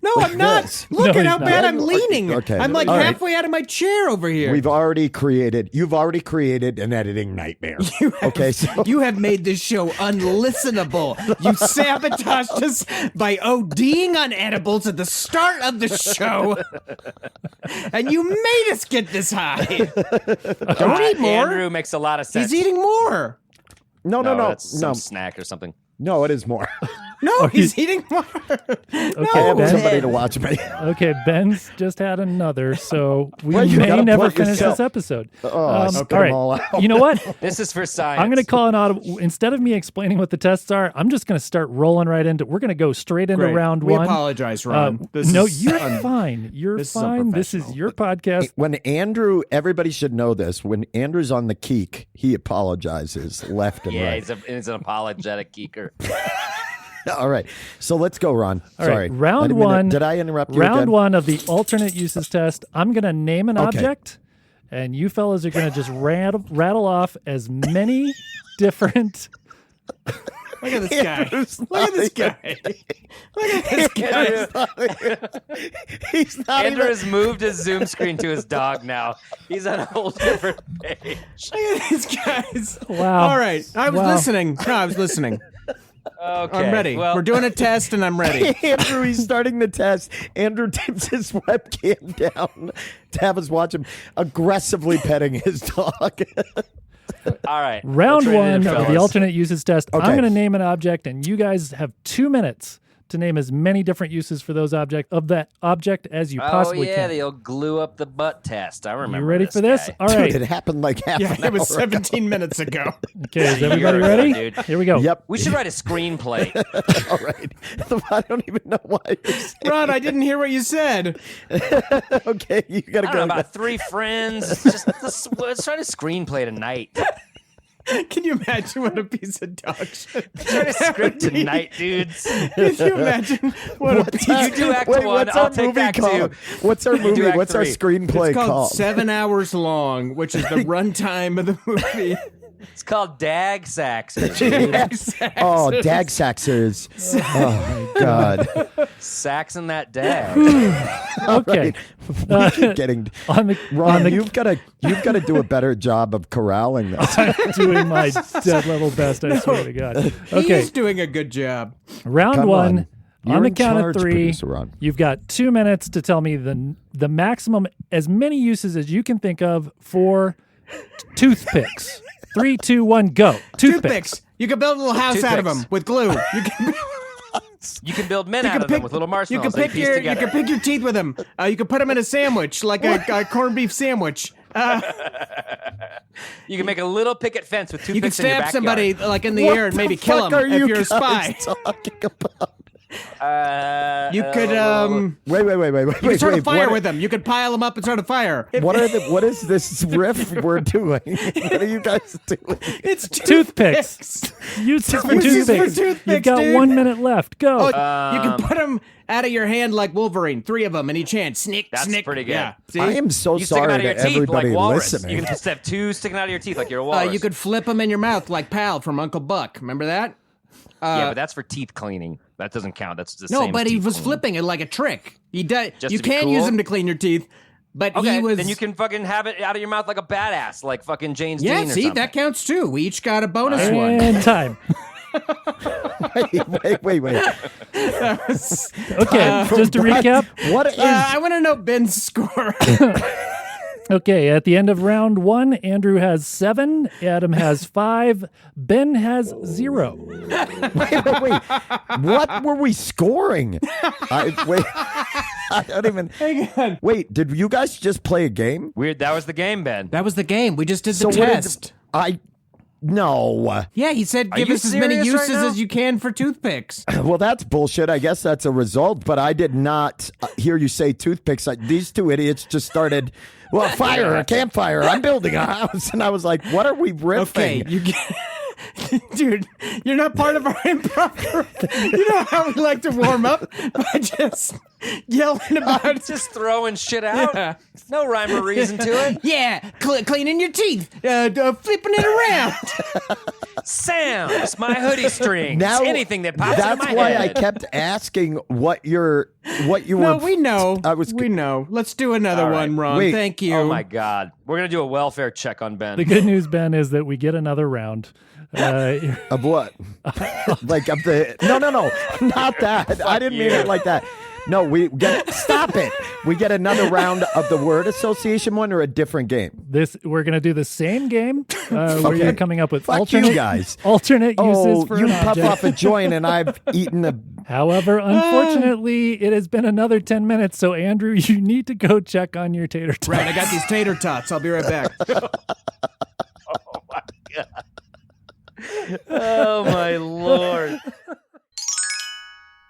No, I'm not. this. Look No, at how he's bad not. I'm leaning. Okay. I'm like All right. halfway out of my chair over here. You've already created an editing nightmare. Okay, so You have made this show unlistenable. You sabotaged us by ODing on edibles at the start of the show. And you made us get this high. Don't eat more. Andrew makes a lot of sense. He's eating more. no, That's some snack or something. no, it is more. No, he's eating more. Okay, I have Ben. somebody to watch me. Okay, Ben's just had another, so we Well, you may gotta never plug finish yourself. this episode. Oh, spit 'em all right. all out. You know what? This is for science. I'm going to call an audible. Instead of me explaining what the tests are, I'm just going to start rolling right into. We're going to go straight into Great. round We one. apologize, Ron. This No, is you're un- fine. You're this is fine. This is unprofessional. your podcast. When Andrew, everybody should know this. When Andrew's on the keek, he apologizes left and Yeah, right. he's an apologetic geeker. All right, so let's go, Ron. All Sorry, right, round I didn't mean to- one. Did I interrupt you Round again? one of the alternate uses test. I'm going to name an Okay. object, and you fellas are going to just rattle off as many different. Look at this guy. Andrew's Look at this not guy. Look at this guy. He's not Andrew even. has moved his Zoom screen to his dog now. He's on a whole different page. Look at these guys. Wow. All right. I was Wow. listening. No, I was listening. Okay. I'm ready. Well, We're doing a test and I'm ready. Andrew, he's starting the test. Andrew tips his webcam down to have us watch him aggressively petting his dog. all right. Round Let's rein it one in, of the fellas. alternate uses test. Okay. I'm going to name an object, and you guys have 2 minutes to name as many different uses for those that object as you Oh possibly yeah, can. the old glue up the butt test. I remember. You ready for this? guy. All Dude, right. it happened like half Yeah, an it was hour ago. 17 minutes ago. Okay, is everybody You're ready? right, dude. Here we go. Yep. We should write a screenplay. All right. I don't even know why. You're saying Ron, I didn't hear what you said. okay, you gotta I go. don't know, about 3 friends. Just let's write a screenplay tonight. Can you imagine what a piece of dog shit? Write a script tonight, dudes. Can you imagine what a piece You do act one, what's I'll our take movie act called? two. What's our movie? act What's our three. screenplay It's called called? 7 hours long, which is the runtime of the movie. It's called Dag Sax. Oh, dag saxers. Oh my god. Saxing that dag. Okay. We keep getting On the Ron, you've got to do a better job of corralling this. doing my dead level best, I swear to God. Okay, He's doing a good job. round Come one. on. You're On the in count charge, of 3, producer Ron. you've got 2 minutes to tell me the maximum, as many uses as you can think of for toothpicks. 3, 2, 1, go. Toothpicks. You can build a little house out of Toothpicks. them with glue. You can, You can build men you out can of them pick with little You marshmallows. can they pick piece your together. you can pick your teeth with them. You can put them in a sandwich like a corned beef sandwich. You can make a little picket fence with You can toothpicks in your stab backyard. somebody like in the What air and the maybe kill fuck them are if you you're a guys spy. talking about? You could Wait. you could start a fire with them. You could pile them up and start a fire. What is this riff we're doing? What are you guys doing? It's Toothpicks. Uses for Uses for toothpicks. You've toothpicks, got dude. 1 minute left. Go. Oh, you can put them out of your hand like Wolverine. 3 of them in each hand. Snick, That's snick. pretty good. Yeah. See? I am so You stick them sorry out of your to teeth everybody like walrus. listening. You can just have 2 sticking out of your teeth like you're a walrus. You could flip them in your mouth like Pal from Uncle Buck. Remember that? Yeah, but that's for teeth cleaning. That doesn't count. That's the No, same. but as he teeth was cleaning. flipping it like a trick. He does. Just You to be can cool? use them to clean your teeth, but Okay, he was. then you can fucking have it out of your mouth like a badass, like fucking James Yeah, Dean or see, something. that counts too. We each got a bonus one. And time. Wait. Okay, just to recap. What is? I want to know Ben's score. Okay, at the end of round 1, Andrew has 7, Adam has 5, Ben has 0. wait. What were we scoring? Wait. I don't even. Hang on. Wait, did you guys just play a game? Weird. That was the game, Ben. That was the game. We just did the So what did test. No. Yeah, he said give you us as many serious right uses now? as you can for toothpicks. Well, that's bullshit. I guess that's a result, but I did not hear you say toothpicks. These two idiots just started, well, fire, a campfire. I'm building a house. And I was like, what are we riffing? Okay, you get. Dude, you're not part of our improv group. You know how we like to warm up by just yelling about Just throwing shit out. Yeah. No rhyme or reason to it. Yeah, cleaning your teeth, flipping it around. Sounds. My hoodie strings. Now, Anything that pops that's into my why head. I kept asking what you No, were. we know. I was. We know. Let's do another All right. one, Ron. Wait. Thank you. Oh my God. We're gonna do a welfare check on Ben. The good news, Ben, is that we get another round. Of what? Like of the? No, not that. I didn't mean it like that. No, we get. Stop it. We get another round of the word association one or a different game. We're going to do the same game where Okay. you're coming up with Fuck alternate you guys. alternate uses Oh, for you an puff object. off a joint and I've eaten a. However, unfortunately, it has been another 10 minutes, so Andrew, you need to go check on your tater tots. Right, I got these tater tots. I'll be right back. Oh my Lord.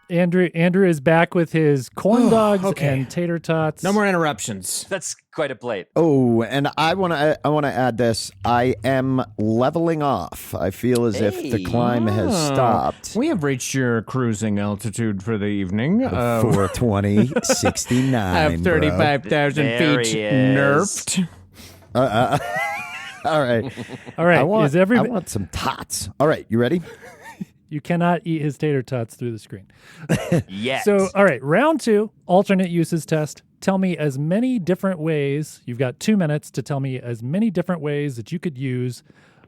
Andrew is back with his corn dogs okay. and tater tots. No more interruptions. That's quite a plate. Oh, and I want to add this. I am leveling off. I feel as if the Hey. climb has stopped. We have reached your cruising altitude for the evening. 420, 69. I have 35,000 There feet he is. nerfed. All right. All right, I want, is I want some tots. All right, you ready? You cannot eat his tater tots through the screen. Yes. So, all right, round 2, alternate uses test. Tell me as many different ways. You've got 2 minutes to tell me as many different ways that you could use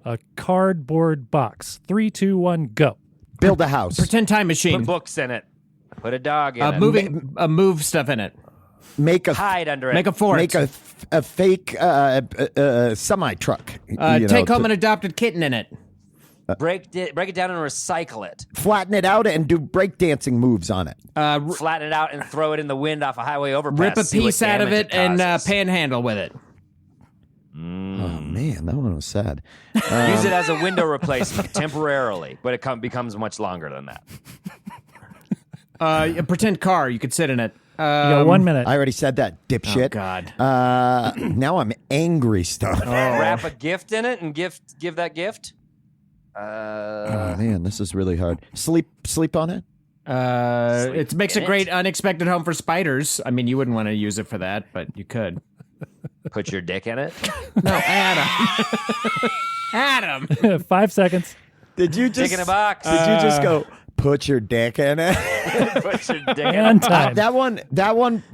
a cardboard box. 3, 2, 1, go. Build a house. Pretend time put machine. books in it. Put a dog in it. Move stuff in it. Make a Hide under it. Make a fort. make a fake semi truck. Take home an adopted kitten in it. break it down and recycle it. Flatten it out and do breakdancing moves on it. Flatten it out and throw it in the wind off a highway overpass. Rip a see what piece out of damage it and causes. panhandle with it. Oh man, that one was sad. Use it as a window replacement temporarily, but it becomes much longer than that. A pretend car. You could sit in it. You got 1 minute. I already said that, dipshit. Oh, God. Now I'm angry stuff. Wrap a gift in it and give that gift. Oh man, this is really hard. Sleep on it. It makes a in great it? unexpected home for spiders. I mean, you wouldn't want to use it for that, but you could. Put your dick in it. No, Adam. Adam. 5 seconds. Did you Dick just in a box. Did you just go put your dick in it? Put your dick in And it. time. That one.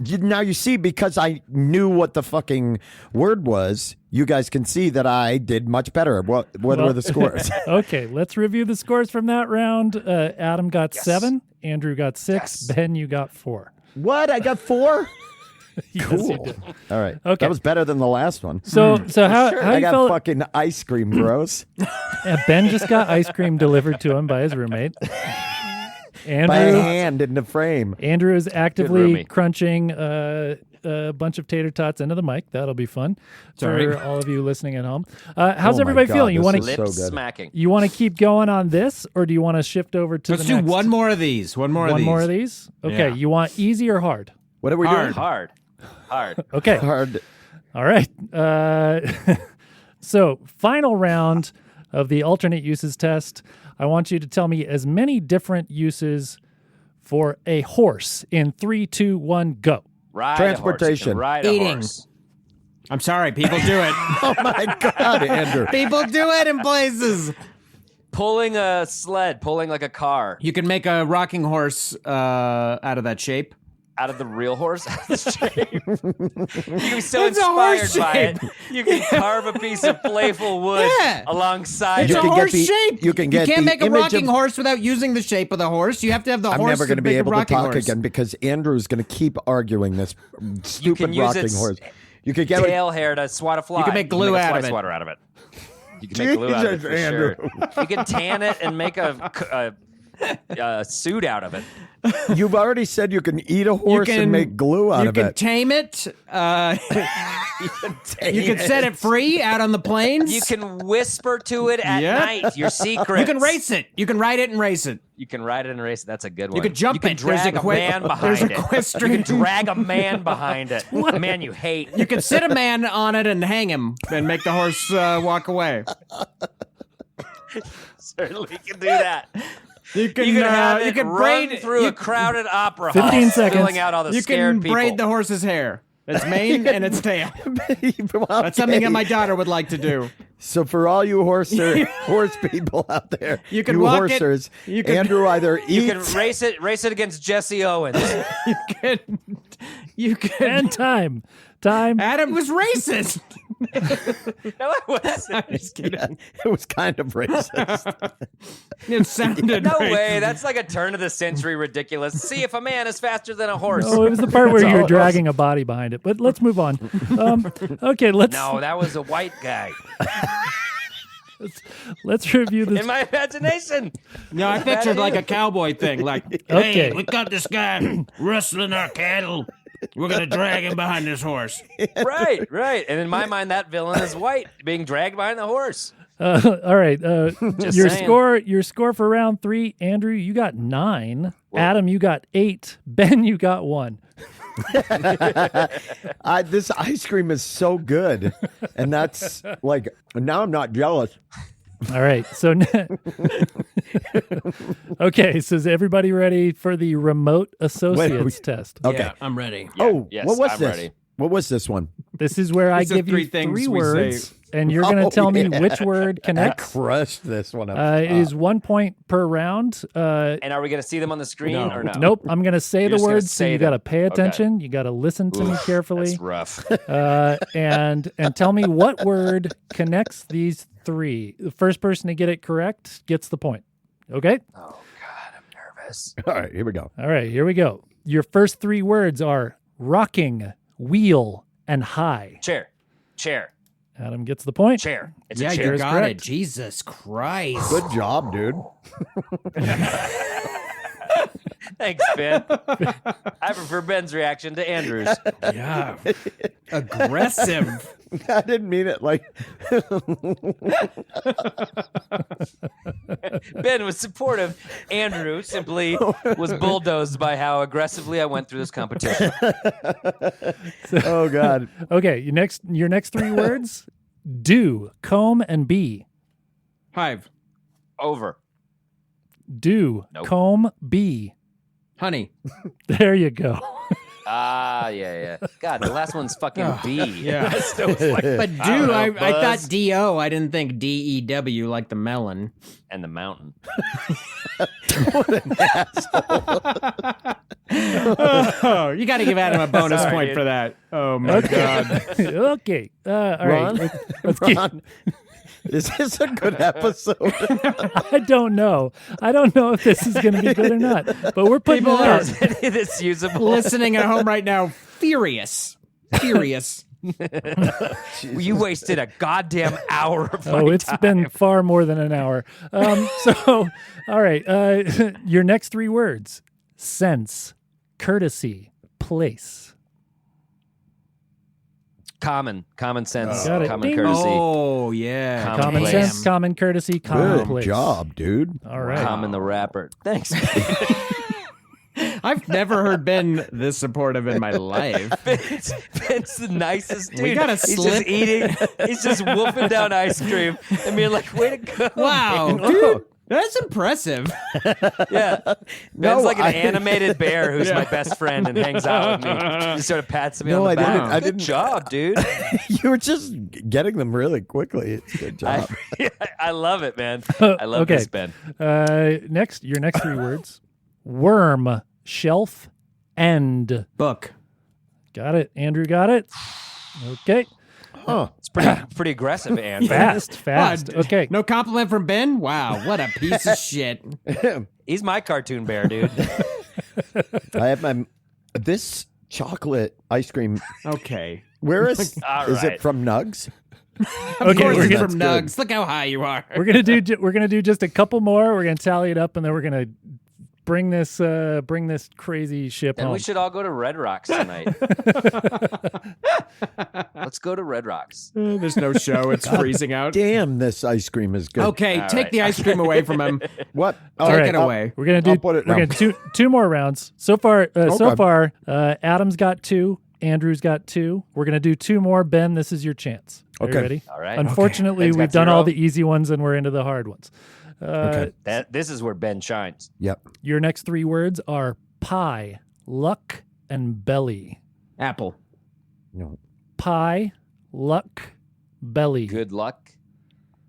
Now you see, because I knew what the fucking word was. You guys can see that I did much better. What were the scores? Okay, let's review the scores from that round. Adam got 7. Andrew got 6. Yes. Ben, you got 4. What? I got 4. Yes, you Cool. did. All right. Okay. That was better than the last one. So how I you got felt? fucking ice cream, bros. Ben just got ice cream delivered to him by his roommate. By a Andrew hand in the frame. Andrew is actively roomie. crunching a bunch of tater tots into the mic. That'll be fun for all of you listening at home. How's Oh my everybody God, feeling? You this want is to so Lip good. smacking. you want to keep going on this, or do you want to shift over to Let's the do next? one more of these. One more of these. One more of these. Okay. Yeah. You want easy or hard? What are we doing? Hard. Okay. Hard. All right. So, final round of the alternate uses test. I want you to tell me as many different uses for a horse in 3, 2, 1, go. Ride Transportation. A horse. Ride Eating. a horse. I'm sorry, people do it. Oh my God, Andrew. People do it in places. Pulling a sled, pulling like a car You can make a rocking horse out of that shape. out of the real horse. Out of the shape. You can be so It's a horse inspired by it. shape. You can carve a piece of playful wood Yeah. alongside It's You a can get horse the- shape. you can get can't the make a image rocking of- horse without using the shape of the horse. You have to have the I'm horse never going to be make a able to rocking talk horse. again because Andrew's going to keep arguing this stupid use rocking its horse. You could get tail hair to swat a fly. You can make glue make a out fly of it. swatter out of it. You can make glue out of it Jesus, for Andrew. sure. You can tan it and make a suit out of it. You've already said you can eat a horse and make glue out of You can it. tame it. You can set it free out on the plains. You can whisper to it at Yeah. night your secrets. You can race it. You can ride it and race it. You can ride it and race it. That's a good one. You can jump You can it. There's drag a man there's behind it. equestrian. You can drag a man behind it. A man you hate. You can sit a man on it and hang him and make the horse walk away. Certainly can do that. You can, You can have you it can run braid through you, a crowded opera 15 house, seconds. filling out all the You scared can people. braid the horse's hair. Its mane and its tail. That's something that my daughter would like to do. So for all you horse people out there, You can walk it. horsers, You can- Andrew either You eats. can race it against Jesse Owens. You can. And time. Adam was racist. No, I wasn't. Just kidding. It was kind of racist. It sounded No racist. way. That's like a turn of the century ridiculous. See if a man is faster than a horse. Oh, it was the part where That's you're all it dragging a body behind it. But let's move on. Okay, let's No, that was a white guy. let's review this. In my imagination. No, I pictured like a cowboy thing. Like, Okay. hey, we got this guy rustling our cattle. We're going to drag him behind this horse. Right. And in my mind, that villain is white, being dragged behind the horse. All right. Your saying. score for round 3, Andrew, you got 9. Adam, you got 8. Ben, you got 1. This ice cream is so good, and that's like now I'm not jealous. All right. So, okay. So, is everybody ready for the remote associates test? Okay. Yeah, I'm ready. Oh, yes, what was I'm this? ready. What was this one? This is where I These are give you 3 things 3 we words, say. and you're going Oh, to tell me yeah. which word I connects. crushed this one. It is 1 point per round. And are we going to see them on the screen or no? Nope. I'm going to say the just gonna words, so say you got to them. pay Okay. attention. You got to listen to me carefully, That's rough. and tell me what word connects these 3. The first person to get it correct gets the point. Okay. Oh, God, I'm nervous. All right, here we go. All right. Here we go. Your first 3 words are rocking, wheel, and high. Chair. Adam gets the point. Chair. It's Yeah, a you chair. got correct. it. Jesus Christ. Good job, dude. Thanks, Ben. I prefer Ben's reaction to Andrew's. Yeah. Aggressive. I didn't mean it like. Ben was supportive. Andrew simply was bulldozed by how aggressively I went through this competition. Oh God. Okay. Your next 3 words: do, comb, and bee. Hive. Over. Do, Nope. comb, bee. Honey. There you go. Ah, yeah. God, the last one's fucking B. Yeah. So it's like, But I don't do, know, I Buzz. thought D-O. I didn't think D-E-W like the melon. And the mountain. Oh, you got to give Adam a bonus Sorry, point dude. for that. Oh, my God. Okay. All right. Ron? Let's keep. Ron, is this a good episode? I don't know. I don't know if this is going to be good or not. But we're putting People it out. Is any of this usable? Listening at home right now, furious. You wasted a goddamn hour of my Oh, it's time. been far more than an hour. So, all right. Your next 3 words: sense, courtesy, place. Common sense, Got it. common Ding. courtesy, Oh, yeah. Common Common place. sense, common courtesy, common Good place. job, dude. All right. common the rapper. Thanks. I've never heard Ben this supportive in my life. Ben's the nicest dude. We gotta he's slip. just eating. He's just wolfing down ice cream and being like, "Way to go, Wow, man." dude. That's impressive. Yeah. No, Ben's like an I- animated bear who's my best friend and hangs out with me. Just sort of pats me No, on the I back. didn't- I Good didn't- job, dude. You were just getting them really quickly. It's a good job. I love it, man. I love Okay. this, Ben. Your next three words: worm, shelf, end. Book. Got it. Andrew got it. Okay. It's pretty aggressive, and Fast. Okay. No compliment from Ben? Wow, what a piece of shit. he's my cartoon bear, dude. I have this chocolate ice cream. Okay. Where is All is right. it from Nugs? Of course we're it's gonna- from Nugs. Look how high you are. We're gonna do just a couple more. We're gonna tally it up, and then we're gonna bring this crazy ship And home. we should all go to Red Rocks tonight. Let's go to Red Rocks. There's no show. It's freezing out. Damn, this ice cream is good. Okay, All take right. the ice cream away from him. What? Take it away. We're gonna do. I'll put it we're now. gonna two more rounds. So far, Adam's got 2. Andrew's got 2. We're gonna do 2 more. Ben, this is your chance. Are you Okay. ready? All right. Unfortunately, Ben's got we've done 0. all the easy ones, and we're into the hard ones. Okay. This is where Ben shines. Yep. Your next 3 words are pie, luck, and belly. Apple. No. Pie, luck, belly. Good luck,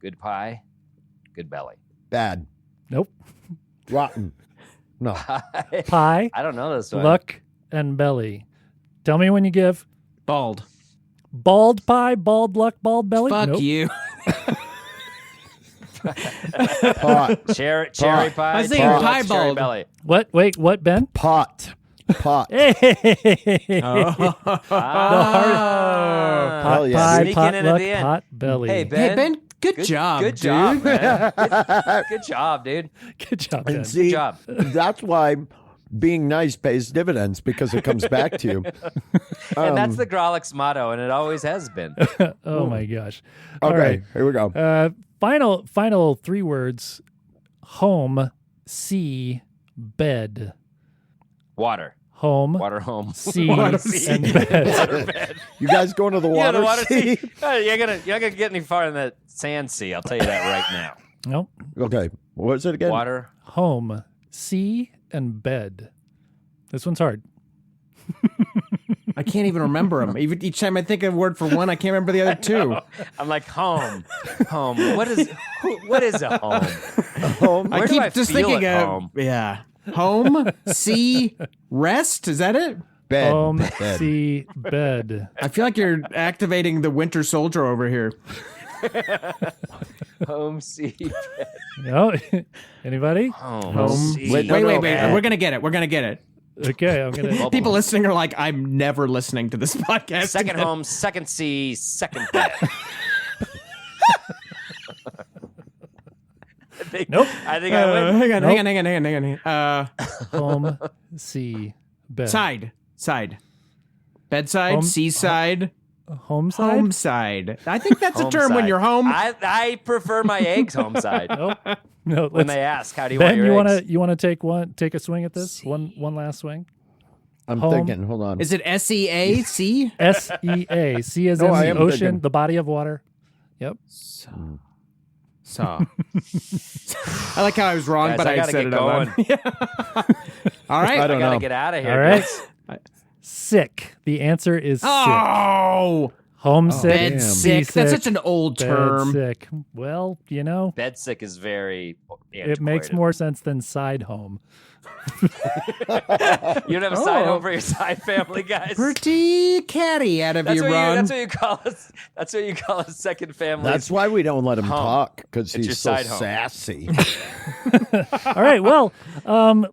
good pie, good belly. Bad. Nope. Rotten. No. Pie, I don't know this one. luck, and belly. Tell me when you give. Bald. Bald pie, bald luck, bald belly. Fuck Nope. you. Pot. Cherry Pot. pie. I was thinking cherry pie luck, cherry bald. belly. What? Wait, what, Ben? Pot. Pot. Hey, Oh. pot Hell yeah, pie, dude. pot Sneaking in at luck, the end. pot belly. Hey, Ben. Hey, Ben, good job, Good dude. job, man. Good job, dude. Good job, Ben. And see, job. that's why being nice pays dividends because it comes back to you. And that's the Grolix motto, and it always has been. Oh my gosh. All Okay, right. here we go. Final 3 words: home, sea, bed. Water. Home, Water home. sea, Water, and bed. Water bed. You guys going to the Yeah, water? the water sea? sea. You're not gonna get any farther than that sand sea. I'll tell you that right now. Nope. Okay. What is it again? Water. Home, sea, and bed. This one's hard. I can't even remember them. Even each time I think of a word for one, I can't remember the other 2. I'm like home. Home. What is a home? Home. I Where do keep I just feel thinking at of home? yeah. Home, sea, rest. Is that it? Bed. Home, Bed. sea, bed. I feel like you're activating the Winter Soldier over here. Home sea. No? Anybody? Home. sea. Wait, no, Wait. no. We're gonna get it. We're gonna get it. Okay, I'm gonna. People listening are like, I'm never listening to this podcast. Second again. home, second sea, second bed. Nope. I think I win. Hang on. Home, sea, bed. Side. Bedside, Home- seaside, Home side? home side. I think that's a Home term when side. you're home. I prefer my eggs home side. Nope. No. When Let's, they ask, how do you Ben, want your eggs? you wanna take a swing at this? One last swing. I'm Home. thinking. Hold on. Is it SEAC? SEA. Sea as No, in I the am ocean, thinking. the body of water. Yep. Saw. I like how I was wrong, Guys, but I I gotta said get it out going. loud. All right. I don't I gotta know. get out of here. All right. guys. Sick. The answer is sick. Oh, Homesick. bed damn. sick. That's such an old bed term. sick. Well, Bed sick is very it makes antiquated. more sense than side home. You don't have a side Oh. home for your side family, guys. Pretty catty out of That's you, what Ron. that's what you call us. That's what you call a second family. That's why we don't let him Home. talk because It's your he's so side home. sassy. All right. Well,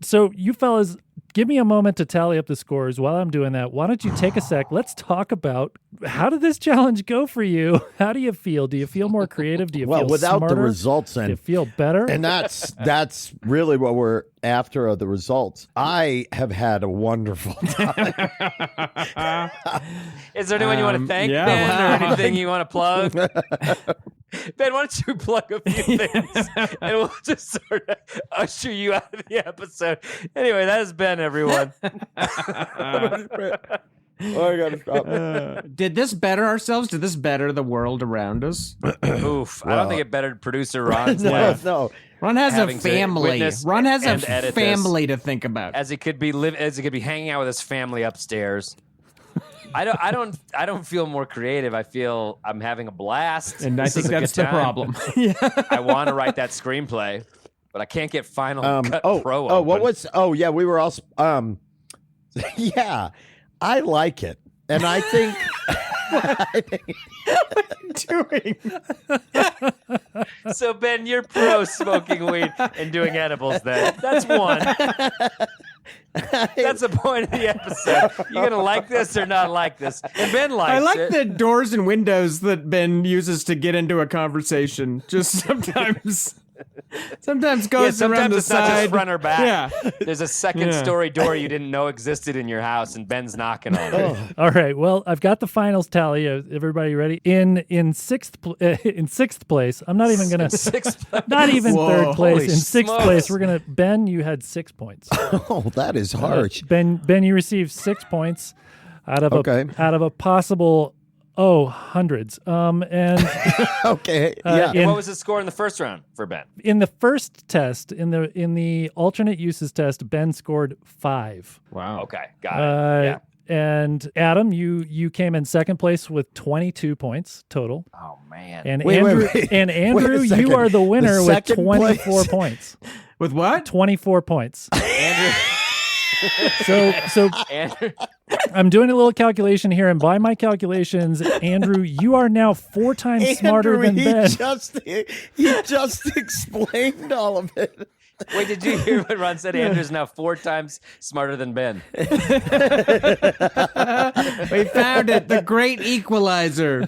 so you fellas, give me a moment to tally up the scores. While I'm doing that, why don't you take a sec? Let's talk about how did this challenge go for you? How do you feel? Do you feel more creative? Do you Well, feel without smarter? the results Do you in. feel better? And that's really what we're after of the results. I have had a wonderful time. Is there anyone you want to thank, yeah, Ben, wow. or anything you want to plug? Ben, why don't you plug a few things, and we'll just sort of usher you out of the episode. Anyway, that has been everyone. Oh, I gotta stop. Did this better ourselves? Did this better the world around us? Oof. I don't think it bettered producer Ron's No, life. no. Ron has a Having to family. witness Ron has a and edit this. family to think about. As he could be hanging out with his family upstairs. I don't feel more creative. I feel I'm having a blast. And I This think is a that's good the time. problem. I want to write that screenplay, but I can't get Final Cut Pro. what open. was? Oh, yeah, we were all. Yeah, I like it, and I think. Doing. So Ben, you're pro smoking weed and doing edibles. Then that's one. That's the point of the episode. You're gonna like this or not like this, and Ben likes I like it. the doors and windows that Ben uses to get into a conversation. Just sometimes goes sometimes around the it's side. not just front or back. Yeah. There's a second story door you didn't know existed in your house, and Ben's knocking on it. All right. Well, I've got the finals tally. Everybody ready? In sixth place. I'm not even gonna. Sixth place. Not even Whoa. third place. Holy In sixth smokes. place, we're gonna. Ben, you had 6 points. Oh, that is harsh. Ben, you received 6 points out of a possible hundreds. And Okay, yeah. in- What was the score in the first round for Ben? in the first test, in the alternate uses test, Ben scored 5. Wow. Okay, got it. Yeah. And Adam, you came in second place with 22 points total. Oh man. And Wait, Andrew, wait. and Andrew, Wait a second. you are the winner The with second 24 place? points. With what? 24 points. Andrew, So Andrew, I'm doing a little calculation here, and by my calculations, Andrew, you are now 4 times smarter Andrew, than Ben. he just explained all of it. wait, did you hear what Ron said? Andrew's now 4 times smarter than Ben. We found it. The great equalizer.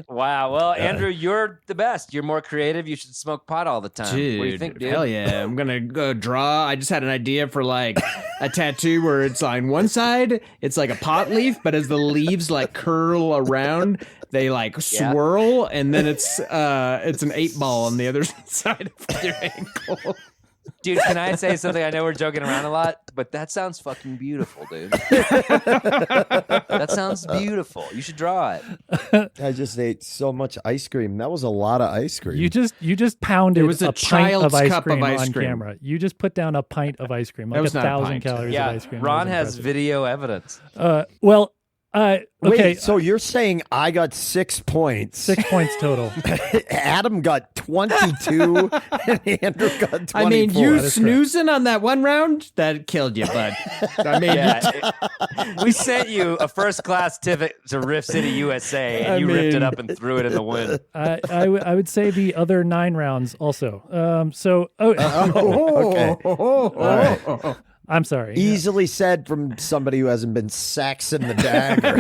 Wow. Well, Andrew, you're the best. You're more creative. You should smoke pot all the time. Dude, what do you think, dude? hell yeah. I'm going to go draw. I just had an idea for like a tattoo where it's on one side, it's like a pot leaf, but as the leaves like curl around, they like swirl, and then it's an 8-ball on the other side of your ankle. Dude, can I say something? I know we're joking around a lot, but that sounds fucking beautiful, dude. That sounds beautiful. You should draw it. I just ate so much ice cream. That was a lot of ice cream. You just pounded It was a a pint of child's ice cup cream of ice on cream. camera. You just put down a pint of ice cream, like was not a 1,000 pint. calories Yeah, of ice cream. Ron That was has impressive. video evidence. Well, okay, Wait, so you're saying I got 6 points? 6 points total. Adam got 22 and Andrew got 24. I mean, you That is snoozing on that one round, that killed you, bud. I mean, We sent you a first-class ticket to Rift City, USA, and you ripped it up and threw it in the wind. I would say the other 9 rounds also. Okay. I'm sorry. Easily said from somebody who hasn't been saxing the dagger.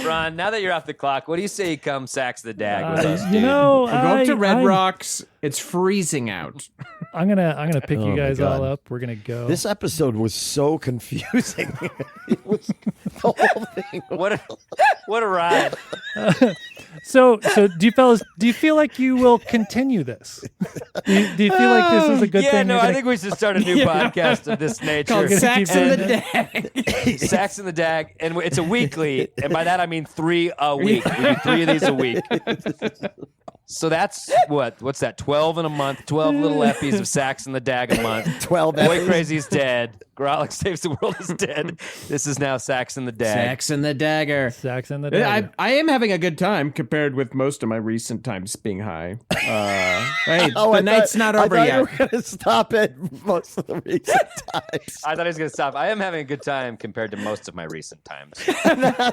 Ron, now that you're off the clock, what do you say you come Sax the Dag with us, you dude? know, we're going to Red I- Rocks. It's freezing out. I'm gonna pick Oh you my guys God. all up. We're gonna go. This episode was so confusing. It was the whole thing. What a ride. So do you feel like you will continue this? Do you feel like this is a good Yeah, thing? no, You're I gonna- think we should start a new podcast of this nature. Called Sax keep in doing the Dag. Sax and the Dag, and it's a weekly, and by that I mean 3 a week. We do 3 of these a week. So that's what's that? 12 in a month, 12 little eppies of Sax and the Dag a month. 12 Boy eppies. Crazy's dead. Grolic Saves the World is dead. This is now Sax and the Dag. Sax and the Dagger. Sax and the Dagger. I am having a good time compared with most of my recent times being high. Hey, the night's not over I thought yet. you were going to stop at most of the recent times. I thought he was going to stop. I am having a good time compared to most of my recent times. I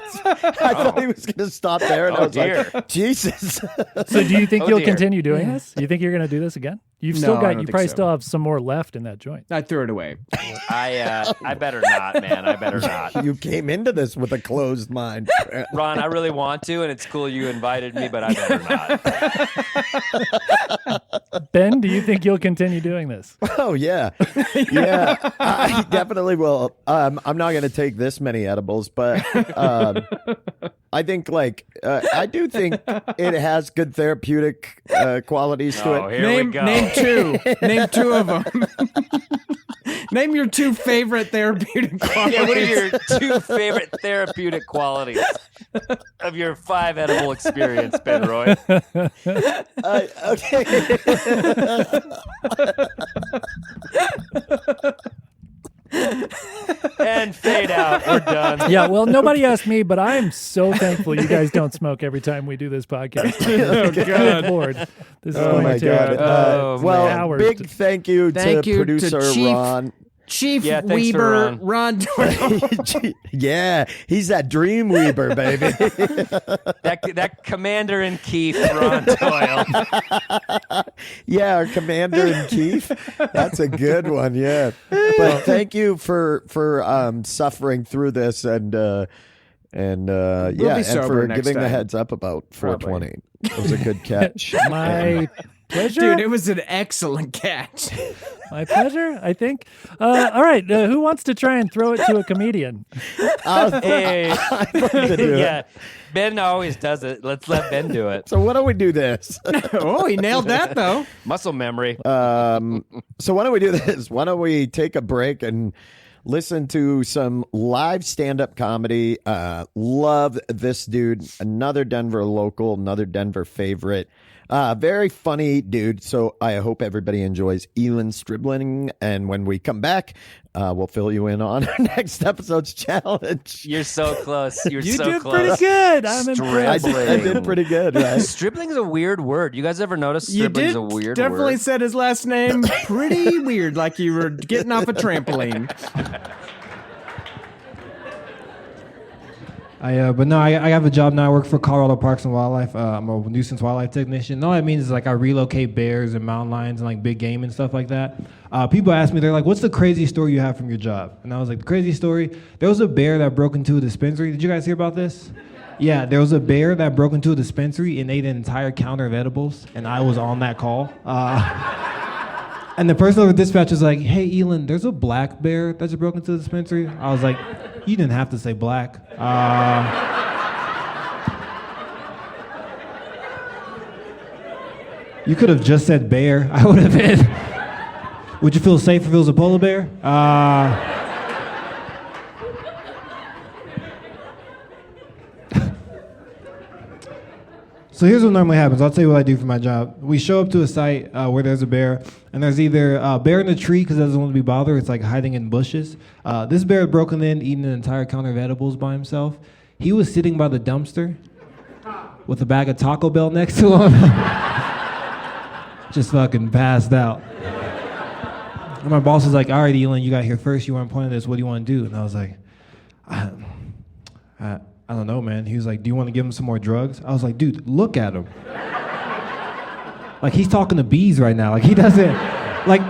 thought he was going to stop there, and I Oh, was dear. like, Jesus. So do you think Oh, you'll dear. continue doing this? You think you're going to do this again? You've still No, I got. don't You think probably so. still have some more left in that joint. I threw it away. I better not, man. I better not. You came into this with a closed mind. Ron, I really want to, and it's cool you invited me, but I better not. Ben, do you think you'll continue doing this? Oh, yeah. Yeah, I definitely will. I'm not going to take this many edibles, but I think, I do think it has good therapeutic qualities to Oh, it. here we Name go. name two. Name two of them. Name your 2 favorite therapeutic qualities. Yeah, what are your 2 favorite therapeutic qualities of your 5 edible experience, Ben Roy? Okay. And fade out. We're done. Yeah, well, nobody asked me, but I'm so thankful you guys don't smoke every time we do this podcast. Good Lord. This is Oh going my to God. take Well, hours. big thank you Thank to you to producer Chief- Ron. Chief Yeah, thanks for Weber, Ron Doyle. Yeah, he's that dream weaver, baby. That commander in chief, Ron Doyle. Yeah, our commander in chief. That's a good one. Yeah, but thank you for suffering through this and yeah, and sober for next giving the time. heads up about 420. It was a good catch. My pleasure. Dude, it was an excellent catch. My pleasure, I think. All right, who wants to try and throw it to a comedian? Hey. I'd like to do it. Yeah. Ben always does it. Let's let Ben do it. So why don't we do this? Oh, he nailed that, though. Muscle memory. So why don't we do this? Why don't we take a break and listen to some live stand-up comedy? Love this dude. Another Denver local, another Denver favorite. Very funny dude. So I hope everybody enjoys Elon Stribling. And when we come back, we'll fill you in on our next episode's challenge. You're so close. You're You so did close. pretty good. I'm impressed. I did pretty good, right? Stribling's a weird word. You guys ever notice You stribling's did a weird definitely word? said his last name pretty weird, like you were getting off a trampoline. But no, I have a job now. I work for Colorado Parks and Wildlife. I'm a nuisance wildlife technician. And all that means is like I relocate bears and mountain lions and like big game and stuff like that. People ask me, they're like, "What's the craziest story you have from your job?" And I was like, "The craziest story? There was a bear that broke into a dispensary. Did you guys hear about this?" Yeah, there was a bear that broke into a dispensary and ate an entire counter of edibles, and I was on that call. And the person over dispatch was like, "Hey, Elon, there's a black bear that just broke into the dispensary." I was like, "You didn't have to say black." You could have just said bear. I would have been. Would you feel safe if it was a polar bear? So here's what normally happens. I'll tell you what I do for my job. We show up to a site where there's a bear, and there's either a bear in a tree because it doesn't want to be bothered. It's like hiding in bushes. This bear had broken in, eating an entire counter of edibles by himself. He was sitting by the dumpster with a bag of Taco Bell next to him. Just fucking passed out. And my boss was like, "All right, Elon, you got here first. You weren't pointing this. What do you want to do?" And I was like, I don't know, man. He was like, "Do you want to give him some more drugs?" I was like, "Dude, look at him." Like, he's talking to bees right now. Like, he doesn't, like,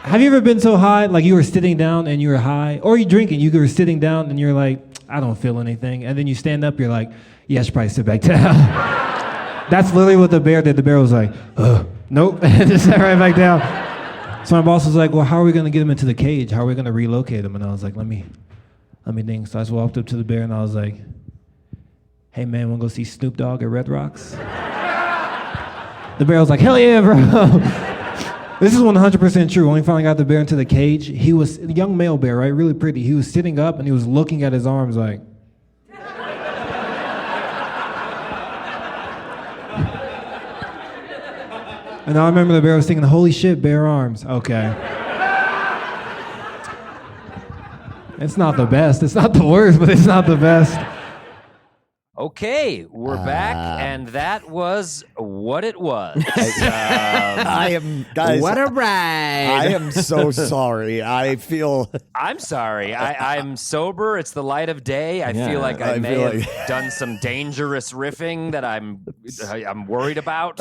have you ever been so high, like you were sitting down and you were high, or you drinking, you were sitting down and you're like, "I don't feel anything." And then you stand up, you're like, "Yeah, I should probably sit back down." That's literally what the bear did. The bear was like, "Nope," and just sat right back down. So my boss was like, "Well, how are we going to get him into the cage? How are we going to relocate him?" And I was like, let me think. So I just walked up to the bear and I was like, "Hey man, wanna go see Snoop Dogg at Red Rocks?" The bear was like, "Hell yeah, bro." This is 100% true. When we finally got the bear into the cage, he was a young male bear, right? Really pretty. He was sitting up and he was looking at his arms like. And I remember the bear was thinking, "Holy shit, bare arms." Okay. It's not the best. It's not the worst, but it's not the best. Okay, we're back, and that was what it was. I am, guys. What a ride. I am so sorry. I feel. I'm sorry. I'm sober. It's the light of day. I feel like I may feel have done some dangerous riffing that I'm worried about.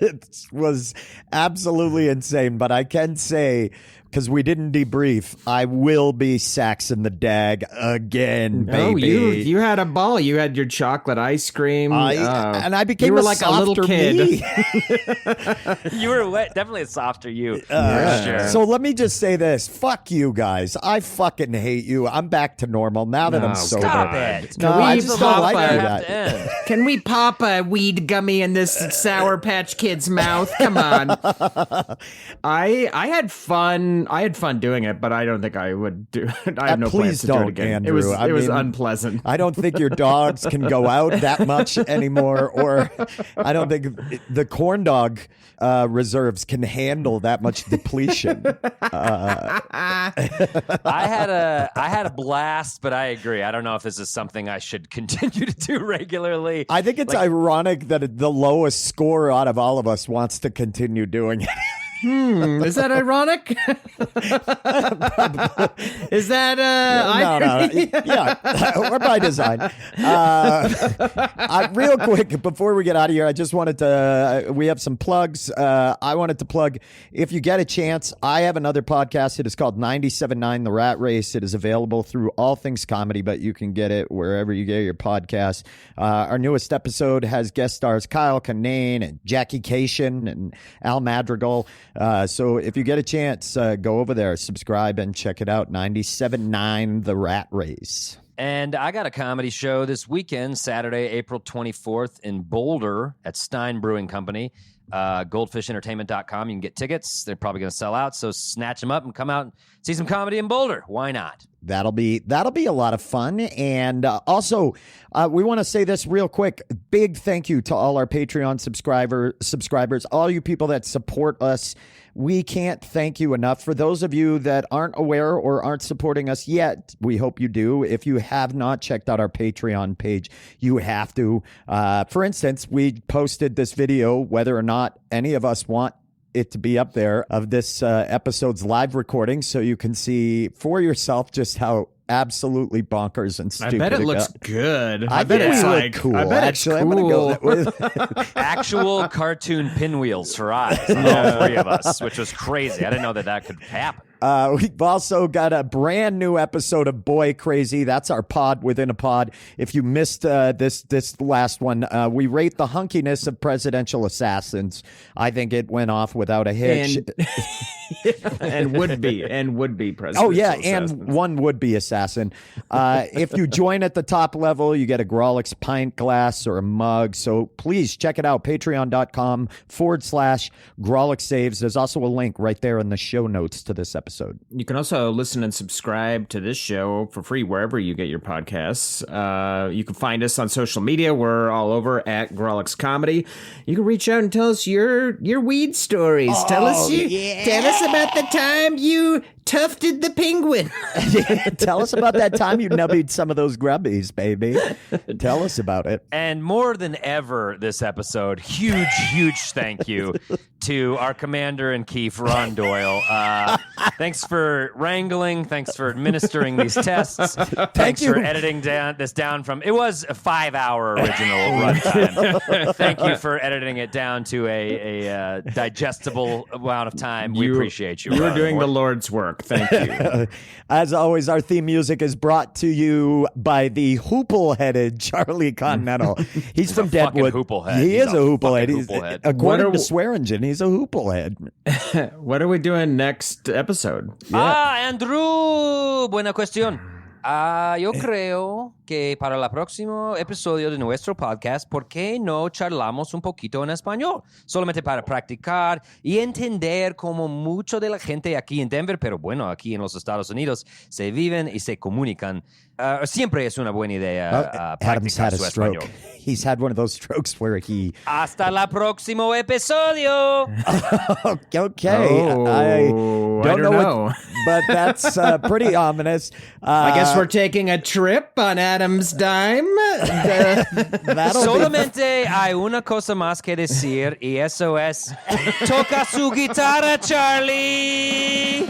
It was absolutely insane, but I can say, because we didn't debrief, I will be saxing the dag again, baby. Oh, you had a ball. You had your chocolate ice cream. And I became you were a like a little softer kid. me. You were definitely a softer you. Sure. So let me just say this. Fuck you guys. I fucking hate you. I'm back to normal now that I'm sober. Stop it. No, I just don't like Have that. to end. Can we pop a weed gummy in this Sour Patch Kid's mouth? Come on. I had fun had fun doing it, but I don't think I would do it. I have no please plans to do don't, it again. Andrew. It was mean, unpleasant. I don't think your dogs can go out that much anymore, or I don't think the corn dog reserves can handle that much depletion. I had a blast, but I agree. I don't know if this is something I should continue to do regularly. I think it's ironic that the lowest score out of all of us wants to continue doing it. Is that ironic? Is that no. Yeah, or by design. Real quick, before we get out of here, I just wanted to, we have some plugs. I wanted to plug, if you get a chance, I have another podcast. It is called 97.9 The Rat Race. It is available through All Things Comedy, but you can get it wherever you get your podcast. Our newest episode has guest stars Kyle Kinane and Jackie Cation and Al Madrigal. So if you get a chance, go over there, subscribe, and check it out. 97.9 The Rat Race. And I got a comedy show this weekend, Saturday, April 24th in Boulder at Stein Brewing Company. Goldfishentertainment.com. You can get tickets. They're probably going to sell out, so snatch them up and come out and see some comedy in Boulder. Why not? That'll be a lot of fun. And also, we want to say this real quick. Big thank you to all our Patreon subscribers, all you people that support us. We can't thank you enough. For those of you that aren't aware or aren't supporting us yet, we hope you do. If you have not checked out our Patreon page, you have to. For instance, we posted this video, whether or not any of us want it to be up there, of this episode's live recording, so you can see for yourself just how absolutely bonkers and stupid. I bet it looks good. I bet it's like cool. I bet Actually, it's cool. I'm gonna go with Actual cartoon pinwheels for eyes, all three of us, which was crazy. I didn't know that could happen. We've also got a brand new episode of Boy Crazy. That's our pod within a pod. If you missed this last one, we rate the hunkiness of presidential assassins. I think it went off without a hitch. And would be presidential. Oh yeah, assassins. and one would-be assassin. If you join at the top level, you get a Grolix pint glass or a mug. So please check it out. Patreon.com/Grolix Saves. There's also a link right there in the show notes to this episode. You can also listen and subscribe to this show for free wherever you get your podcasts. You can find us on social media. We're all over at Grolix Comedy. You can reach out and tell us your weed stories. Tell us about the time you tufted the penguin. Tell us about that time you nubbied some of those grubbies, baby. Tell us about it. And more than ever this episode, huge thank you to our commander-in-chief, Ron Doyle. Thanks for wrangling. Thanks for administering these tests. Thanks for editing this down from... It was a 5-hour original runtime. Thank you for editing it down to a digestible amount of time. We appreciate you. You are doing the Lord's work. Thank you. As always, our theme music is brought to you by the hoople-headed Charlie Continental. He's from Deadwood. Hooplehead. He is a hooplehead. Hooplehead. According to Swearingen, he's a hooplehead. What are we doing next episode? Andrew, buena cuestión. Yo creo que para el próximo episodio de nuestro podcast, ¿por qué no charlamos un poquito en español? Solamente para practicar y entender cómo mucho de la gente aquí en Denver, pero bueno, aquí en los Estados Unidos, se viven y se comunican. Siempre es una buena idea Adam's practicar had a su stroke. español. He's had one of those strokes where he... Hasta la próximo episodio. Okay. I don't know. But that's pretty ominous. I guess we're taking a trip on Adam's dime. Solamente hay una cosa más que decir y eso es toca su guitarra, Charlie.